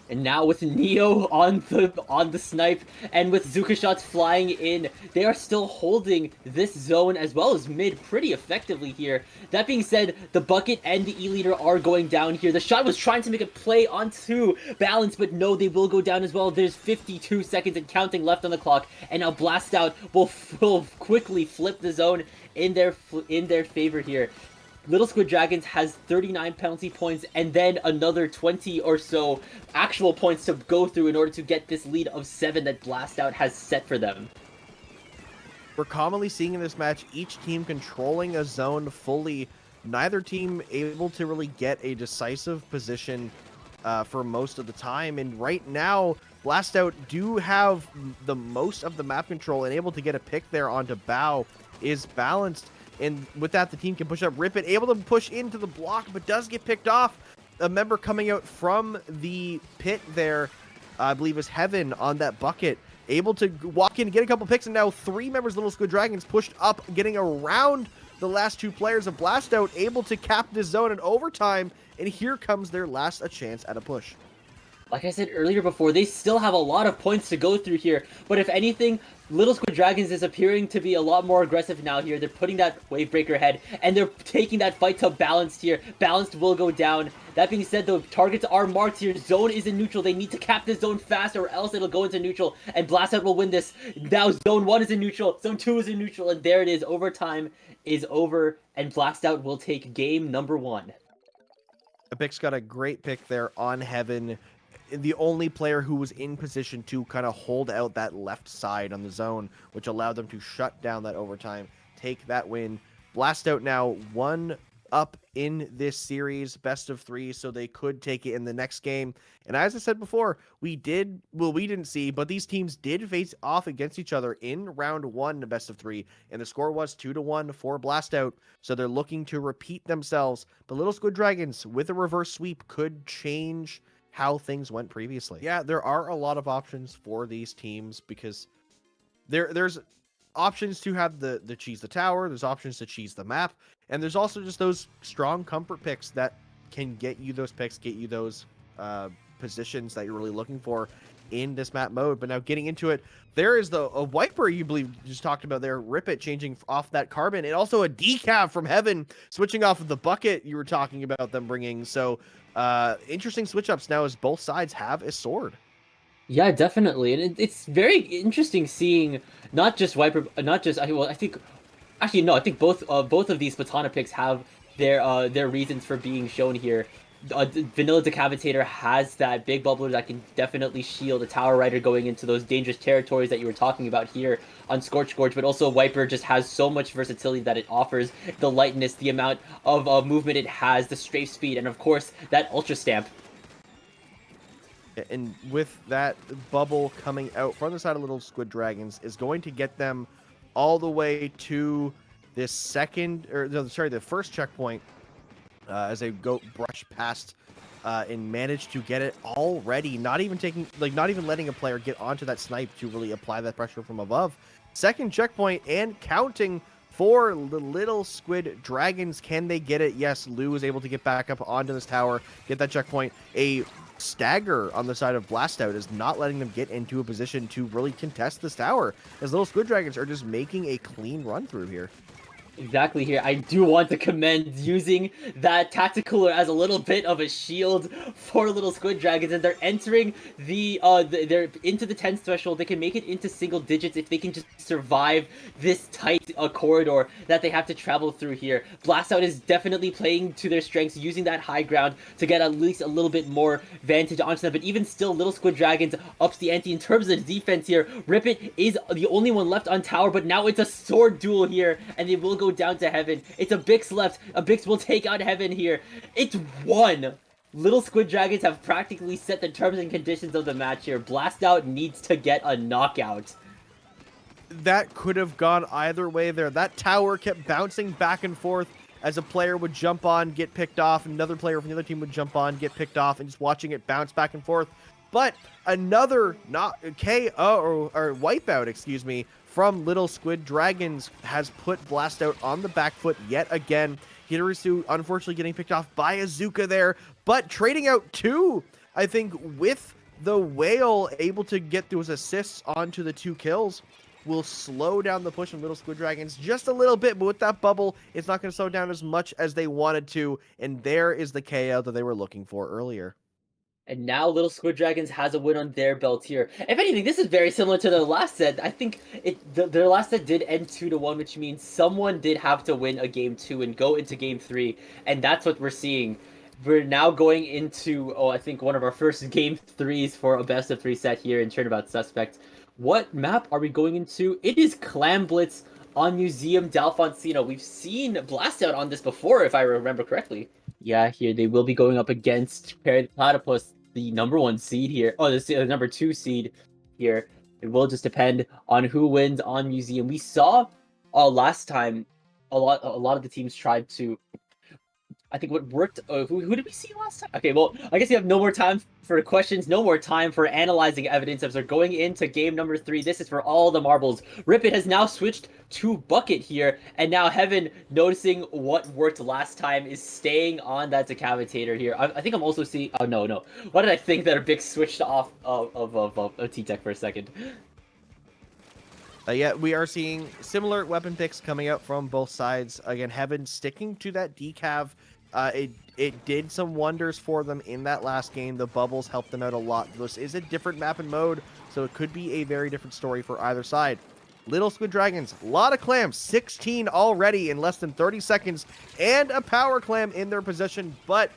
And now with Neo on the snipe and with Zuka shots flying in, they are still holding this zone as well as mid pretty effectively here. That being said, the bucket and the E-liter are going down here. The shot was trying to make a play onto Balance, but no, they will go down as well. There's 52 seconds and counting left on the clock, and now Blast Out will quickly flip the zone in their favor here. Little Squid Dragons has 39 penalty points and then another 20 or so actual points to go through in order to get this lead of 7 that Blast Out has set for them. We're commonly seeing in this match each team controlling a zone fully, neither team able to really get a decisive position for most of the time. And right now, Blast Out do have the most of the map control and able to get a pick there onto Bao is Balanced. And with that, the team can push up. Rip It, able to push into the block, but does get picked off. A member coming out from the pit there, I believe is Heaven on that bucket. able to walk in and get a couple picks, and now 3 members of Little Squid Dragons pushed up, getting around the last 2 players of Blast Out, able to cap this zone in overtime, and here comes their last chance at a push. Like I said earlier before, they still have a lot of points to go through here, but if anything, Little Squid Dragons is appearing to be a lot more aggressive now here. They're putting that Wavebreaker head, and they're taking that fight to Balanced here. Balanced will go down. That being said, though, targets are marked here. Zone is in neutral. They need to cap this zone fast, or else it'll go into neutral, and Blastout will win this. Now Zone 1 is in neutral, Zone 2 is in neutral, and there it is. Overtime is over, and Blastout will take game number 1. Epic's got a great pick there on Heaven. The only player who was in position to kind of hold out that left side on the zone, which allowed them to shut down that overtime, take that win. Blast Out now 1 up in this series, best of 3, so they could take it in the next game. And as I said before, we didn't see, but these teams did face off against each other in round 1, the best of 3, and the score was 2-1 for Blast Out. So they're looking to repeat themselves. But Little Squid Dragons with a reverse sweep could change how things went previously. Yeah, there are a lot of options for these teams because there's options to have the cheese the tower, there's options to cheese the map, and there's also just those strong comfort picks that can get you those picks, get you those positions that you're really looking for in this map mode. But now getting into it, there is a wiper you believe you just talked about there, Rip It changing off that carbon, and also a decav from Heaven switching off of the bucket you were talking about them bringing. So interesting switch ups now as both sides have a sword. Yeah, definitely, and it's very interesting seeing not just Viper, not just well, I think actually no, I think both of these Platana picks have their reasons for being shown here. Vanilla Decapitator has that big bubbler that can definitely shield a Tower Rider going into those dangerous territories that you were talking about here on Scorch Gorge, but also Viper just has so much versatility that it offers, the lightness, the amount of movement it has, the strafe speed, and of course that Ultra Stamp. And with that bubble coming out from the side of Little Squid Dragons is going to get them all the way to this the first checkpoint as they go brush past and manage to get it already. Not even letting a player get onto that snipe to really apply that pressure from above. Second checkpoint and counting for the Little Squid Dragons. Can they get it? Yes, Lou is able to get back up onto this tower, get that checkpoint. A stagger on the side of Blast Out is not letting them get into a position to really contest this tower, as Little Squid Dragons are just making a clean run through here. Exactly here. I do want to commend using that Tacticooler as a little bit of a shield for Little Squid Dragons, and they're entering they're into the 10th threshold. They can make it into single digits if they can just survive this tight corridor that they have to travel through here. Blast Out is definitely playing to their strengths, using that high ground to get at least a little bit more vantage onto them, but even still, Little Squid Dragons ups the ante in terms of the defense here. Rip It is the only one left on tower, but now it's a sword duel here, and they will go down to Heaven. It's a Bix left. A Bix will take out Heaven here. It's 1. Little Squid Dragons have practically set the terms and conditions of the match here. Blast Out needs to get a knockout. That could have gone either way there. That tower kept bouncing back and forth as a player would jump on, get picked off, another player from the other team would jump on, get picked off, and just watching it bounce back and forth. But another KO or wipeout, excuse me, from Little Squid Dragons has put Blast Out on the back foot yet again. Hidorisu unfortunately getting picked off by Azuka there, but trading out 2, I think, with the Whale able to get those assists onto the 2 kills, will slow down the push from Little Squid Dragons just a little bit, but with that bubble, it's not going to slow down as much as they wanted to, and there is the KO that they were looking for earlier. And now Little Squid Dragons has a win on their belt here. If anything, this is very similar to their last set. I think their last set did end 2-1, which means someone did have to win a game 2 and go into game 3, and that's what we're seeing. We're now going into, I think one of our first game 3s for a best of 3 set here in Turnabout Suspect. What map are we going into? It is Clam Blitz on Museum D'Alfonsino. We've seen Blast Out on this before, if I remember correctly. Yeah, here they will be going up against Perry the Platypus, the number 1 seed here. Oh, the number 2 seed here. It will just depend on who wins on Museum. We saw last time a lot of the teams tried to I think what worked. Who did we see last time? Okay, well, I guess you have no more time for questions, no more time for analyzing evidence as we're going into game number 3. This is for all the marbles. Ripit has now switched to Bucket here, and now Heaven, noticing what worked last time, is staying on that Decapitator here. I think I'm also seeing. Oh no. Why did I think that a big switched off of T-Tech for a second? Yeah, we are seeing similar weapon picks coming out from both sides. Again, Heaven sticking to that decav. It did some wonders for them in that last game. The bubbles helped them out a lot. This is a different map and mode, so it could be a very different story for either side. Little Squid Dragons, a lot of clams, 16 already in less than 30 seconds, and a power clam in their possession. But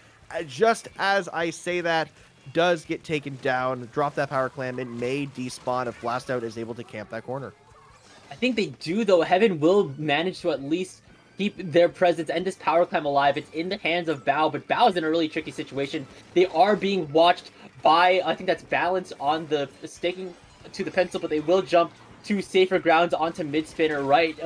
just as I say that, does get taken down. Drop that power clam. It may despawn if Blastout is able to camp that corner. I think they do, though. Heaven will manage to at least keep their presence and this power climb alive. It's in the hands of Bao, but Bao is in a really tricky situation. They are being watched by, I think that's Balance on the staking to the pencil, but they will jump to safer grounds onto mid-spinner right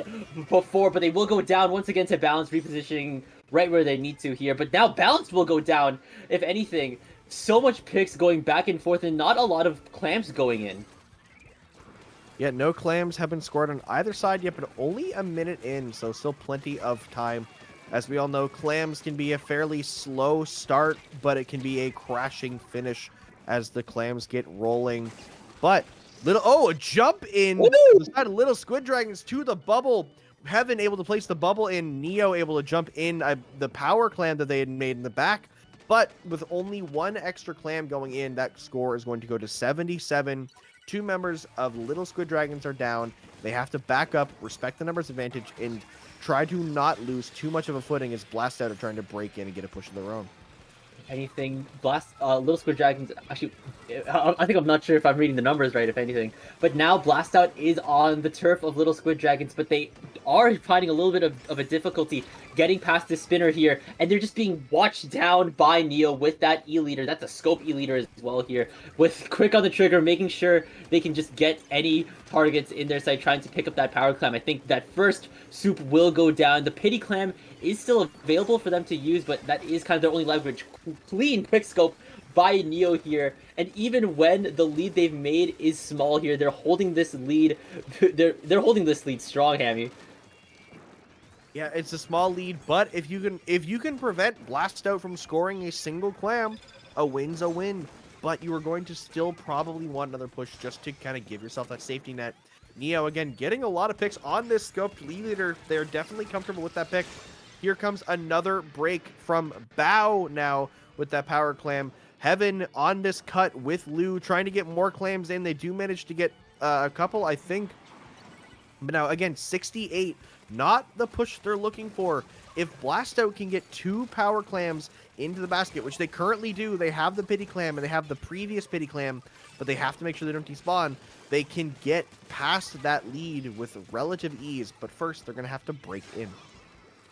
before, but they will go down once again to Balance, repositioning right where they need to here. But now Balance will go down, if anything. So much picks going back and forth and not a lot of clamps going in. Yeah, no clams have been scored on either side yet, but only a minute in, so still plenty of time. As we all know, clams can be a fairly slow start, but it can be a crashing finish as the clams get rolling. But a jump in the side of Little Squid Dragons to the bubble. Heaven able to place the bubble in, Neo able to jump in the power clam that they had made in the back. But with only one extra clam going in, that score is going to go to 77. 2 members of Little Squid Dragons are down. They have to back up, respect the numbers advantage, and try to not lose too much of a footing as Blastout are trying to break in and get a push of their own. Anything, Little Squid Dragons, actually, I think I'm not sure if I'm reading the numbers right, if anything. But now Blastout is on the turf of Little Squid Dragons, but they are finding a little bit of a difficulty getting past the spinner here, and they're just being watched down by Neo with that E-leader. That's a scope E-leader as well here, with quick on the trigger, making sure they can just get any targets in their sight, trying to pick up that power clam. I think that first soup will go down. The pity clam is still available for them to use, but that is kind of their only leverage. Clean quick scope by Neo here, and even when the lead they've made is small here, they're holding this lead. They're holding this lead strong, Hammy. Yeah, it's a small lead, but if you can prevent Blastout from scoring a single clam, a win's a win. But you are going to still probably want another push just to kind of give yourself that safety net. Neo, again, getting a lot of picks on this scoped lead leader. They're definitely comfortable with that pick. Here comes another break from Bao now with that power clam. Heaven on this cut with Lou, trying to get more clams in. They do manage to get a couple, I think. But now, again, 68. Not the push they're looking for. If Blastout can get 2 power clams into the basket, which they currently do, they have the pity clam and they have the previous pity clam, but they have to make sure they don't despawn. They can get past that lead with relative ease, but first they're going to have to break in.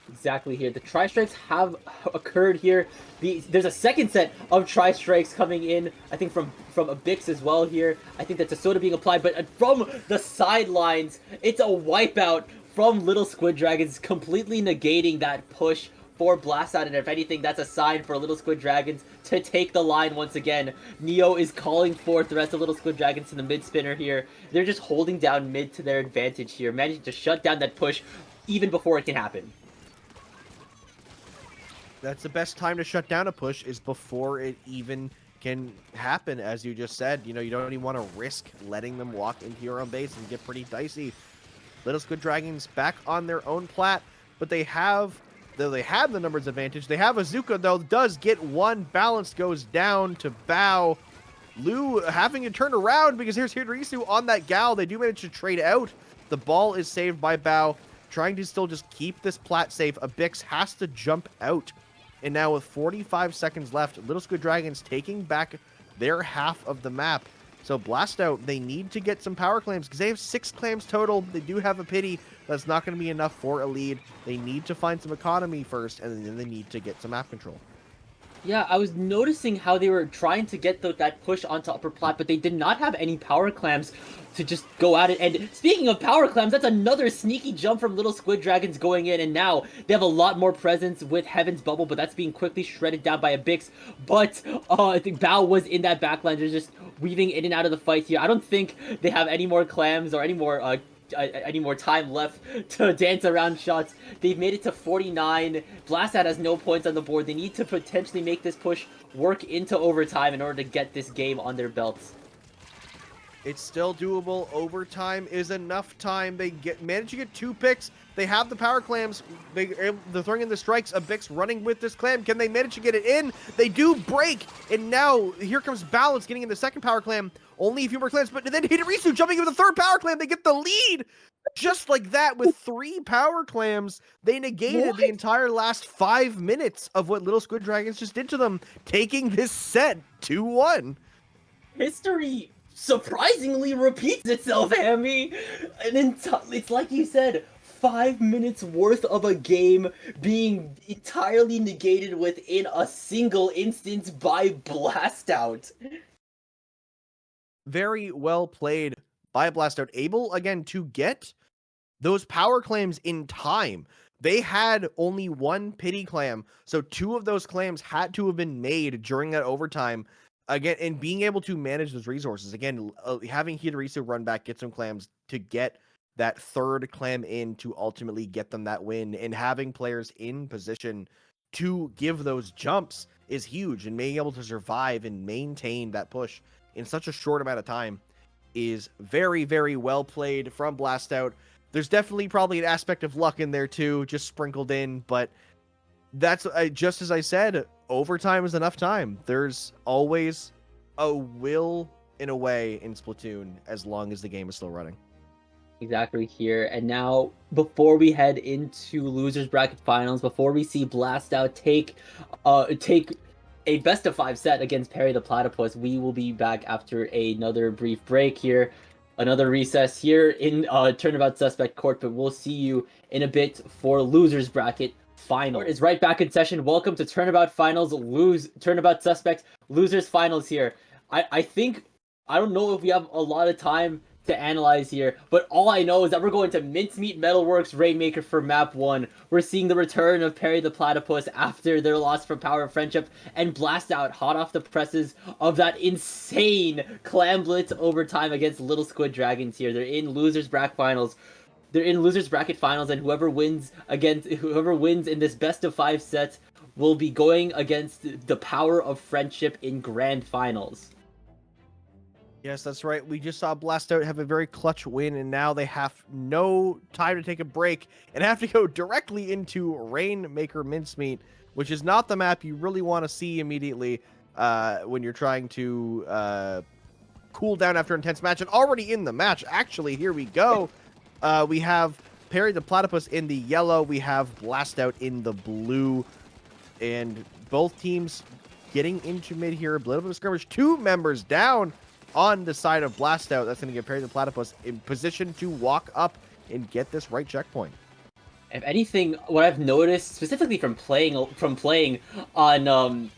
Exactly here. The tri-strikes have occurred here. There's a second set of tri-strikes coming in, I think from a Bix as well here. I think that's a soda being applied, but from the sidelines, it's a wipeout from Little Squid Dragons, completely negating that push for Blastout, and if anything, that's a sign for Little Squid Dragons to take the line once again. Neo is calling forth the rest of Little Squid Dragons to the mid-spinner here. They're just holding down mid to their advantage here, managing to shut down that push even before it can happen. That's the best time to shut down a push, is before it even can happen, as you just said. You know, you don't even want to risk letting them walk into your own base and get pretty dicey. Little Squid Dragons back on their own plat, but they have the numbers advantage. They have Azuka, though, does get one. Balance goes down to Bao. Lou having to turn around because here's Hidorisu on that gal. They do manage to trade out. The ball is saved by Bao, trying to still just keep this plat safe. A Bix has to jump out. And now with 45 seconds left, Little Squid Dragons taking back their half of the map. So Blastout, they need to get some power clams because they have 6 clams total. They do have a pity. That's not going to be enough for a lead. They need to find some economy first, and then they need to get some map control. Yeah, I was noticing how they were trying to get that push onto upper plat, but they did not have any power clams to just go at it. And speaking of power clams, that's another sneaky jump from Little Squid Dragons going in, and now they have a lot more presence with Heaven's Bubble, but that's being quickly shredded down by a Bix. But I think Bao was in that backline, just weaving in and out of the fight here. I don't think they have any more clams or any more time left to dance around shots. They've made it to 49. Blastout has no points on the board. They need to potentially make this push work into overtime in order to get this game on their belts. It's still doable. Overtime is enough time. They manage to get 2 picks. They have the power clams. They're throwing in the strikes. A Bix running with this clam. Can they manage to get it in? They do break. And now here comes Balance getting in the second power clam. Only a few more clams. But then Hidorisu jumping into the third power clam. They get the lead. Just like that, with 3 power clams, they negated the entire last 5 minutes of what Little Squid Dragons just did to them, taking this set 2-1. History surprisingly repeats itself, Hammy. And it's like you said, 5 minutes worth of a game being entirely negated within a single instance by Blastout. Very well played by Blastout. Able, again, to get those power clams in time. They had only 1 pity clam, so 2 of those clams had to have been made during that overtime. Again, and being able to manage those resources. Again, having Hidorisu run back, get some clams to get that third clam in to ultimately get them that win, and having players in position to give those jumps is huge, and being able to survive and maintain that push in such a short amount of time is very, very well played from Blastout. There's definitely probably an aspect of luck in there too, just sprinkled in, but that's just as I said, overtime is enough time. There's always a will in a way in Splatoon as long as the game is still running. Exactly here. And now, before we head into losers bracket finals, before we see Blastout take a best of 5 set against Perry the Platypus, we will be back after another brief break here. Another recess here in Turnabout Suspect Court, but we'll see you in a bit for losers bracket final. Is right back in session. Welcome to Turnabout Finals, Turnabout Suspect losers finals here. I think, I don't know if we have a lot of time to analyze here, but all I know is that we're going to Mincemeat Metalworks Rainmaker for map 1. We're seeing the return of Perry the Platypus after their loss from Power of Friendship, and Blastout hot off the presses of that insane Clam Blitz overtime against Little Squid Dragons here. They're in losers bracket finals. And whoever wins in this best of 5 set will be going against the Power of Friendship in grand finals. Yes, that's right. We just saw Blastout have a very clutch win, and now they have no time to take a break and have to go directly into Rainmaker Mincemeat, which is not the map you really want to see immediately when you're trying to cool down after an intense match. And already in the match, actually, here we go. We have Perry the Platypus in the yellow. We have Blastout in the blue. And both teams getting into mid here. A little bit of skirmish. 2 members down on the side of Blastout. That's going to get Perry the Platypus in position to walk up and get this right checkpoint. If anything, what I've noticed specifically from playing on on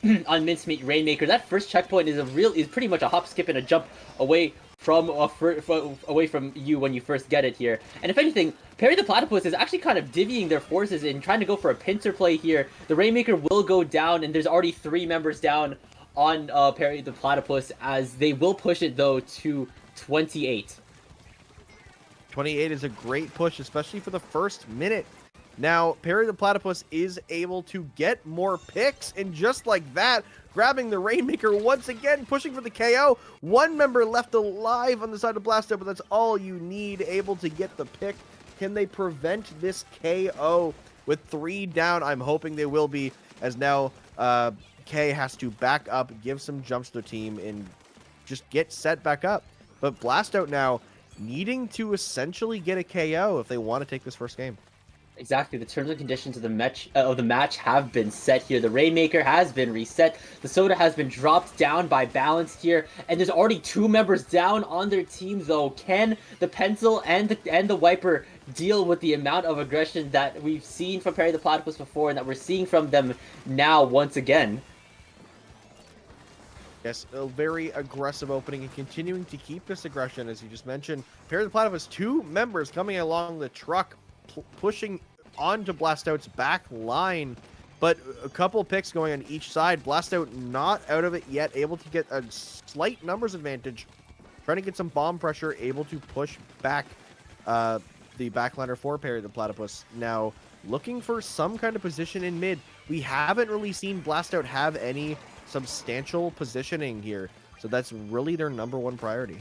Mincemeat Rainmaker, that first checkpoint is pretty much a hop, skip, and a jump away from you when you first get it here. And if anything, Perry the Platypus is actually kind of divvying their forces and trying to go for a pincer play here. The Rainmaker will go down, and there's already 3 members down on Perry the Platypus, as they will push it though to 28. 28 is a great push, especially for the first minute. Now, Perry the Platypus is able to get more picks, and just like that, grabbing the Rainmaker once again, pushing for the KO. 1 member left alive on the side of Blastout, but that's all you need, able to get the pick. Can they prevent this KO with 3 down? I'm hoping they will be, as now K has to back up, give some jumps to the team, and just get set back up. But Blastout now needing to essentially get a KO if they want to take this first game. Exactly, the terms and conditions of the match have been set here. The Rainmaker has been reset. The soda has been dropped down by balance here, and there's already 2 members down on their team though. Can the pencil and the wiper deal with the amount of aggression that we've seen from Perry the Platypus before and that we're seeing from them now once again? Yes, a very aggressive opening and continuing to keep this aggression, as you just mentioned. Perry the Platypus, 2 members coming along the truck, pushing onto Blastout's back line, but a couple picks going on each side. Blastout not out of it yet, able to get a slight numbers advantage, trying to get some bomb pressure, able to push back the backliner for Perry the Platypus. Now, looking for some kind of position in mid. We haven't really seen Blastout have any substantial positioning here, so that's really their #1 priority.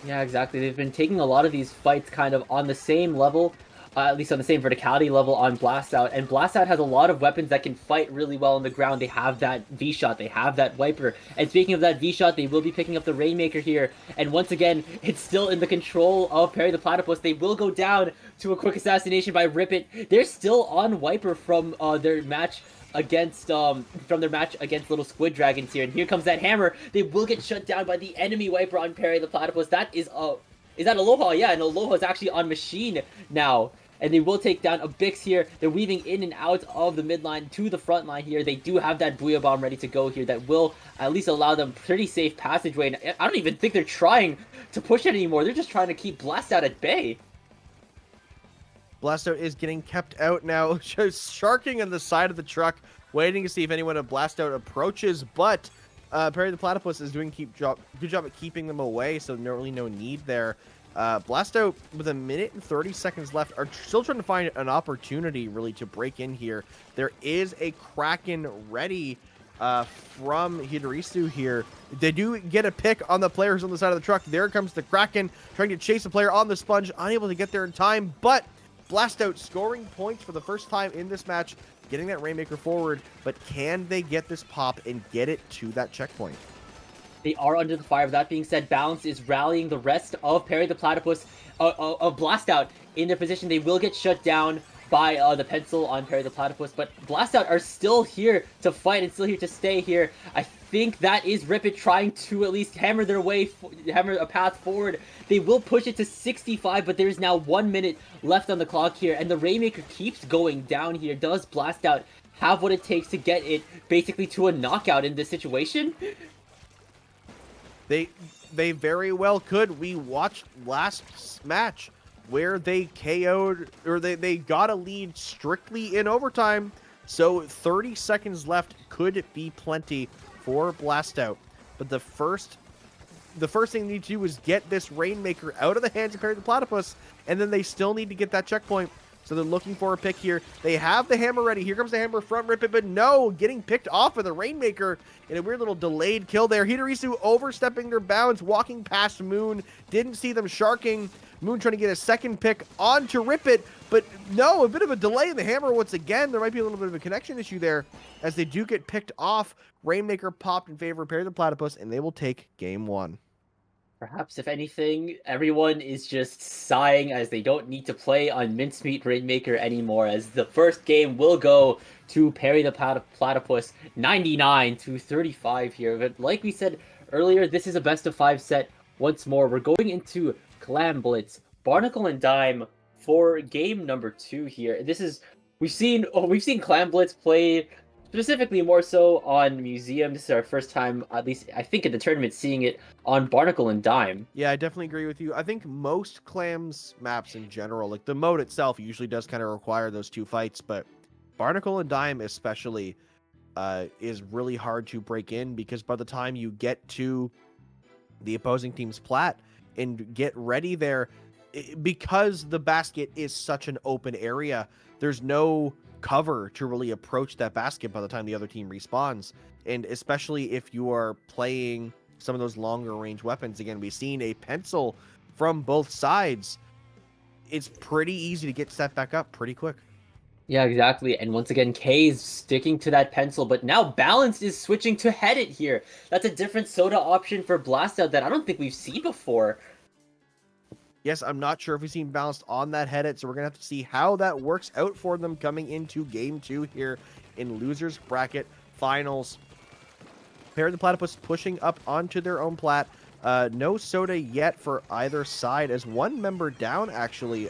Yeah, exactly. They've been taking a lot of these fights kind of on the same level, at least on the same verticality level on Blastout. And Blastout has a lot of weapons that can fight really well on the ground. They have that V-Shot, they have that Wiper. And speaking of that V-Shot, they will be picking up the Rainmaker here. And once again, it's still in the control of Perry the Platypus. They will go down to a quick assassination by Rip It. They're still on Wiper from their match against Little Squid Dragons here, and here comes that hammer. They will get shut down by the enemy Wiper on Perry the Platypus. That is that Aloha? Yeah, and Aloha is actually on Machine now. And they will take down a Bix here. They're weaving in and out of the midline to the front line here. They do have that Booyah Bomb ready to go here that will at least allow them pretty safe passageway. And I don't even think they're trying to push it anymore. They're just trying to keep Blastout at bay. Blastout is getting kept out now, just sharking on the side of the truck, waiting to see if anyone of Blastout approaches, but Perry the Platypus is doing good job at keeping them away, so really no need there. Blastout, with 1 minute and 30 seconds left, are still trying to find an opportunity, really, to break in here. There is a Kraken ready from Hidorisu here. They do get a pick on the players on the side of the truck. There comes the Kraken, trying to chase a player on the sponge, unable to get there in time, but Blastout scoring points for the first time in this match, getting that Rainmaker forward, but can they get this pop and get it to that checkpoint? They are under the fire. That being said, Balance is rallying the rest of Perry the Platypus, of Blastout, in their position. They will get shut down by the pencil on Perry the Platypus, but Blastout are still here to fight and still here to stay here. I think that is Rip It trying to at least hammer a path forward. They will push it to 65, but there's now 1 minute left on the clock here, and the Rainmaker keeps going down here. Does Blastout have what it takes to get it basically to a knockout in this situation? They very well could. We watched last match where they KO'd, or they got a lead strictly in overtime. So 30 seconds left could be plenty for Blastout. But the first thing they need to do is get this Rainmaker out of the hands of Perry the Platypus, and then they still need to get that checkpoint. So they're looking for a pick here. They have the hammer ready. Here comes the hammer from Rip It, but no, getting picked off of the Rainmaker in a weird little delayed kill there. Hidorisu overstepping their bounds, walking past Moon. Didn't see them sharking. Moon trying to get a second pick onto Rip It, but no, a bit of a delay in the hammer once again. There might be a little bit of a connection issue there as they do get picked off. Rainmaker popped in favor of Perry the Platypus, and they will take game 1. Perhaps, if anything, everyone is just sighing as they don't need to play on Mincemeat Rainmaker anymore, as the first game will go to Perry the Platypus, 99-35 here. But like we said earlier, this is a best-of-5 set once more. We're going into Clam Blitz, Barnacle and Dime for game number 2 here. We've seen Clam Blitz play specifically more so on Museum. This is our first time, at least I think in the tournament, seeing it on Barnacle and Dime. Yeah, I definitely agree with you. I think most Clams maps in general, like the mode itself usually does kind of require those 2 fights, but Barnacle and Dime especially is really hard to break in, because by the time you get to the opposing team's plat and get ready there, because the basket is such an open area, there's no cover to really approach that basket by the time the other team respawns. And especially if you are playing some of those longer range weapons, again, we've seen a pencil from both sides. It's pretty easy to get set back up pretty quick. Yeah, exactly. And once again, Kay's sticking to that pencil, but now Balance is switching to Head It here. That's a different soda option for Blastout that I don't think we've seen before. Yes, I'm not sure if we've seen Balanced on that Head It, so we're going to have to see how that works out for them coming into game 2 here in Losers Bracket Finals. Perry the Platypus pushing up onto their own plat. No soda yet for either side, as one member down, actually,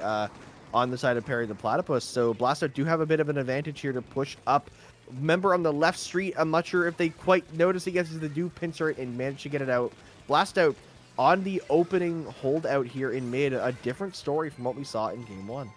on the side of Perry the Platypus. So Blastout do have a bit of an advantage here to push up member on the left street. I'm not sure if they quite noticed it gets to the do pincer it and managed to get it out. Blast out on the opening holdout here in mid. A different story from what we saw in game 1.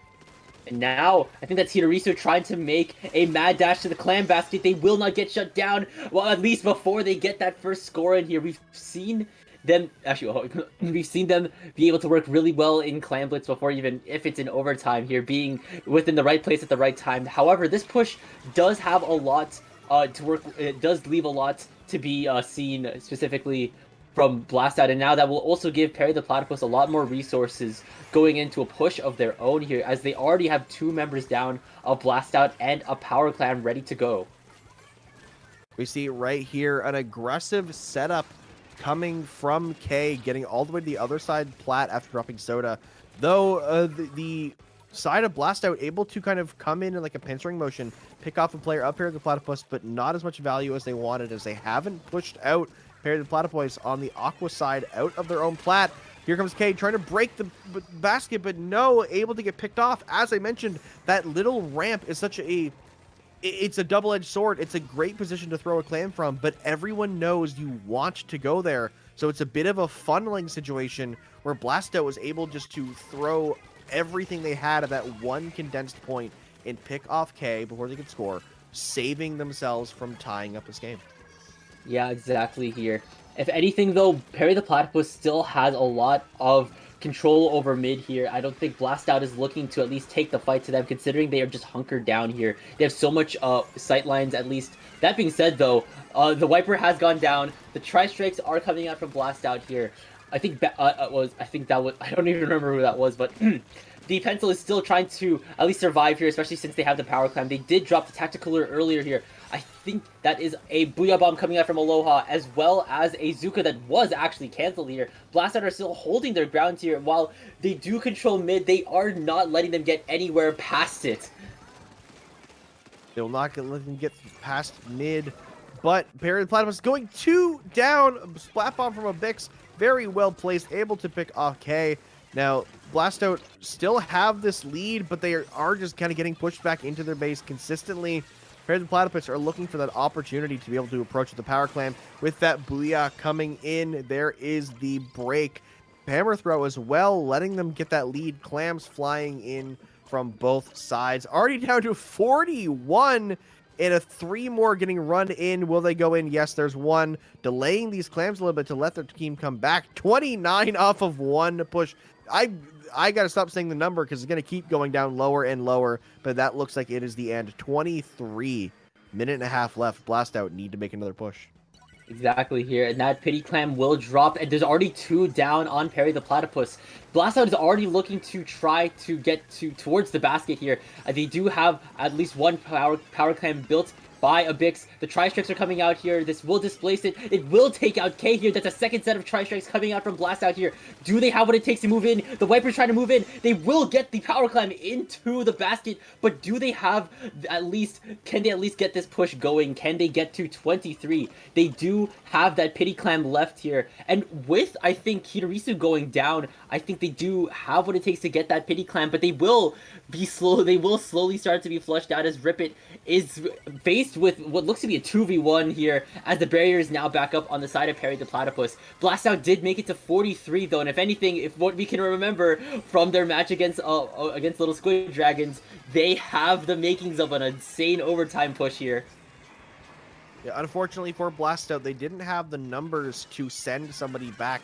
And now, I think that's Hidorisu trying to make a mad dash to the clam basket. They will not get shut down. Well, at least before they get that first score in here. We've seen them, actually, we've seen them be able to work really well in Clam Blitz before, even if it's in overtime here, being within the right place at the right time. However, this push does have a lot to work. It does leave a lot to be seen, specifically from Blast Out, and now that will also give Perry the Platypus a lot more resources going into a push of their own here, as they already have 2 members down, a Blast Out and a Power Clan ready to go. We see right here an aggressive setup coming from K, getting all the way to the other side plat after dropping Soda. Though the side of Blast Out able to kind of come in like a pincering motion, pick off a player up here at the Platypus, but not as much value as they wanted, as they haven't pushed out Perry the Platypus on the Aqua side out of their own plat. Here comes K trying to break the basket, but no, able to get picked off. As I mentioned, that little ramp is such it's a double-edged sword. It's a great position to throw a clam from, but everyone knows you want to go there. So it's a bit of a funneling situation where Blasto was able just to throw everything they had at that one condensed point and pick off K before they could score, saving themselves from tying up this game. Yeah, exactly here. If anything, though, Perry the Platypus still has a lot of control over mid here. I don't think Blast Out is looking to at least take the fight to them, considering they are just hunkered down here. They have so much sight lines, at least. That being said, though, the Wiper has gone down. The Tri-Strikes are coming out from Blast Out here. I think I don't even remember who that was, but the Pencil is still trying to at least survive here, especially since they have the Power Clam. They did drop the Tactical Lure earlier here. I think that is a Booyah Bomb coming out from Aloha, as well as a Zuka that was actually cancelled here. Blast Out are still holding their ground here. While they do control mid, they are not letting them get anywhere past it. They will not let them get past mid, but Perry the Platypus going 2 down. Splat Bomb from a Bix, very well placed, able to pick off K. Now, Blastout still have this lead, but they are just kind of getting pushed back into their base consistently. Perry the Platypus are looking for that opportunity to be able to approach the Power Clam. With that Booyah coming in, there is the break. Hammer Throw as well, letting them get that lead. Clams flying in from both sides. Already down to 41, and 3 more getting run in. Will they go in? Yes, there's one. Delaying these Clams a little bit to let their team come back. 29 off of 1 push. I got to stop saying the number because it's going to keep going down lower and lower, but that looks like it is the end. 23 minute and a half left. Blast Out need to make another push. Exactly here, and that Pity Clam will drop, and there's already 2 down on Perry the Platypus. Blast Out is already looking to try to get towards the basket here. They do have at least 1 Power Clam built by a Bix. The Tri-Strikes are coming out here. This will displace it. It will take out K here. That's a second set of Tri-Strikes coming out from Blast Out here. Do they have what it takes to move in? The Viper's trying to move in. They will get the Power Climb into the basket, but do they have can they at least get this push going? Can they get to 23? They do have that Pity Clam left here. And with, I think, Hidorisu going down, I think they do have what it takes to get that Pity Clam, but they will slowly start to be flushed out as Ripit is faced with what looks to be a 2v1 here, as the barrier is now back up on the side of Perry the Platypus. Blast Out did make it to 43 though, and if anything, if what we can remember from their match against Little Squid Dragons, they have the makings of an insane overtime push here. Yeah, unfortunately for Blast Out, they didn't have the numbers to send somebody back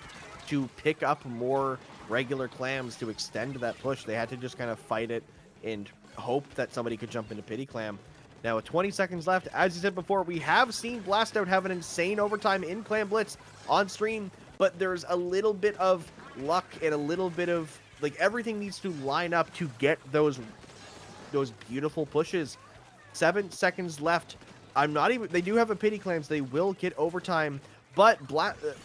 to pick up more regular clams to extend that push. They had to just kind of fight it and hope that somebody could jump into Pity Clam. Now, with 20 seconds left, as I said before, we have seen Blast Out have an insane overtime in Clam Blitz on stream, but there's a little bit of luck and a little bit of, like, everything needs to line up to get those beautiful pushes. 7 seconds left. They do have a Pity Clam, so they will get overtime, but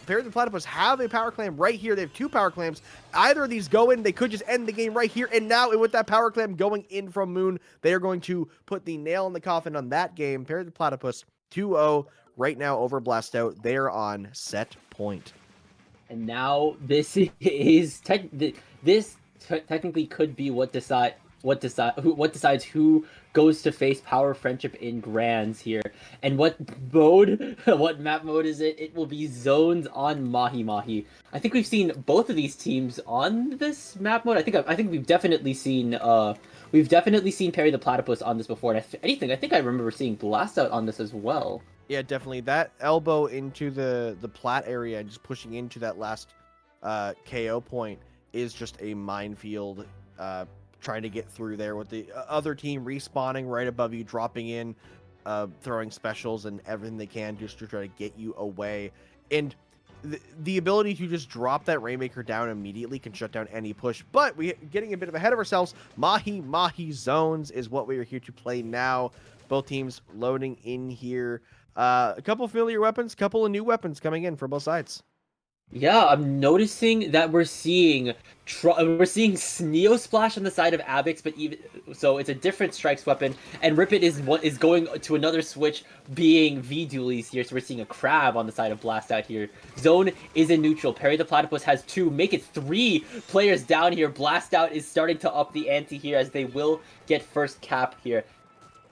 Perry the Platypus have a Power Clam right here. They have 2 Power Clams. Either of these go in, they could just end the game right here. And now with that Power Clam going in from Moon, they are going to put the nail in the coffin on that game. Perry the Platypus 2-0 right now over Blast Out. They are on set point. And now this technically could be what what decides who goes to face Power Friendship in Grands here, and what mode, what map mode is it? It will be Zones on Mahi Mahi. I think we've seen both of these teams on this map mode. I think we've definitely seen Perry the Platypus on this before, and if anything, I think I remember seeing Blast Out on this as well. Yeah, definitely. That elbow into the plat area and just pushing into that last KO point is just a minefield, trying to get through there with the other team respawning right above you, dropping in, throwing specials and everything they can just to try to get you away. And the ability to just drop that Rainmaker down immediately can shut down any push. But we're getting a bit of ahead of ourselves. Mahi Mahi Zones is what we are here to play now. Both teams loading in here. A couple familiar weapons, a couple of new weapons coming in from both sides. Yeah, I'm noticing that we're seeing Neo Splash on the side of Abix, but even so, it's a different strikes weapon. And Rip It is going to another switch, being V Doolies here. So we're seeing a Crab on the side of Blast Out here. Zone is in neutral. Perry the Platypus has 2, make it 3 players down here. Blast Out is starting to up the ante here, as they will get first cap here.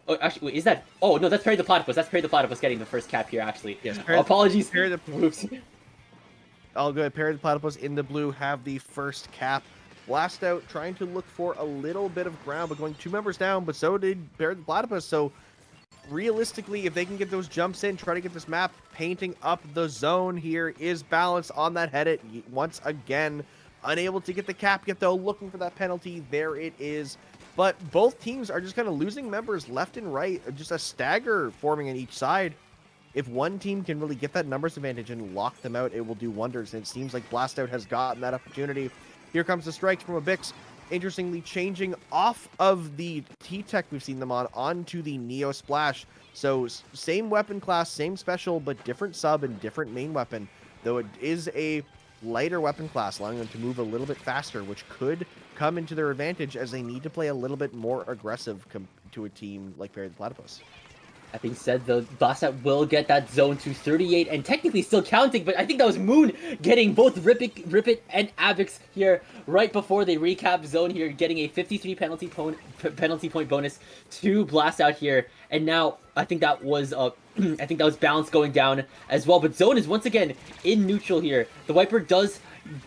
Oh, actually, wait, is that? Oh no, that's Perry the Platypus. That's Perry the Platypus getting the first cap here. Actually, yes. Apologies. Perry the Oops. All good. Perry the Platypus in the blue have the first cap. Blast Out trying to look for a little bit of ground, but going 2 members down, but so did Perry the Platypus. So realistically, if they can get those jumps in, try to get this map painting up the zone here, is balanced on that head it once again. Unable to get the cap yet, though, looking for that penalty. There it is. But both teams are just kind of losing members left and right, just a stagger forming on each side. If one team can really get that numbers advantage and lock them out, it will do wonders. And it seems like Blast Out has gotten that opportunity. Here comes the strikes from a Bix. Interestingly, changing off of the T-Tech we've seen them on onto the Neo Splash. So same weapon class, same special, but different sub and different main weapon. Though it is a lighter weapon class, allowing them to move a little bit faster, which could come into their advantage as they need to play a little bit more aggressive to a team like Perry the Platypus. That being said, the Blast Out will get that zone to 38 and technically still counting, but I think that was Moon getting both Rip It and Abix here right before they recap zone here, getting a 53 penalty point bonus to Blast Out here. And now I think that was balance going down as well, but zone is once again in neutral here. The Wiper does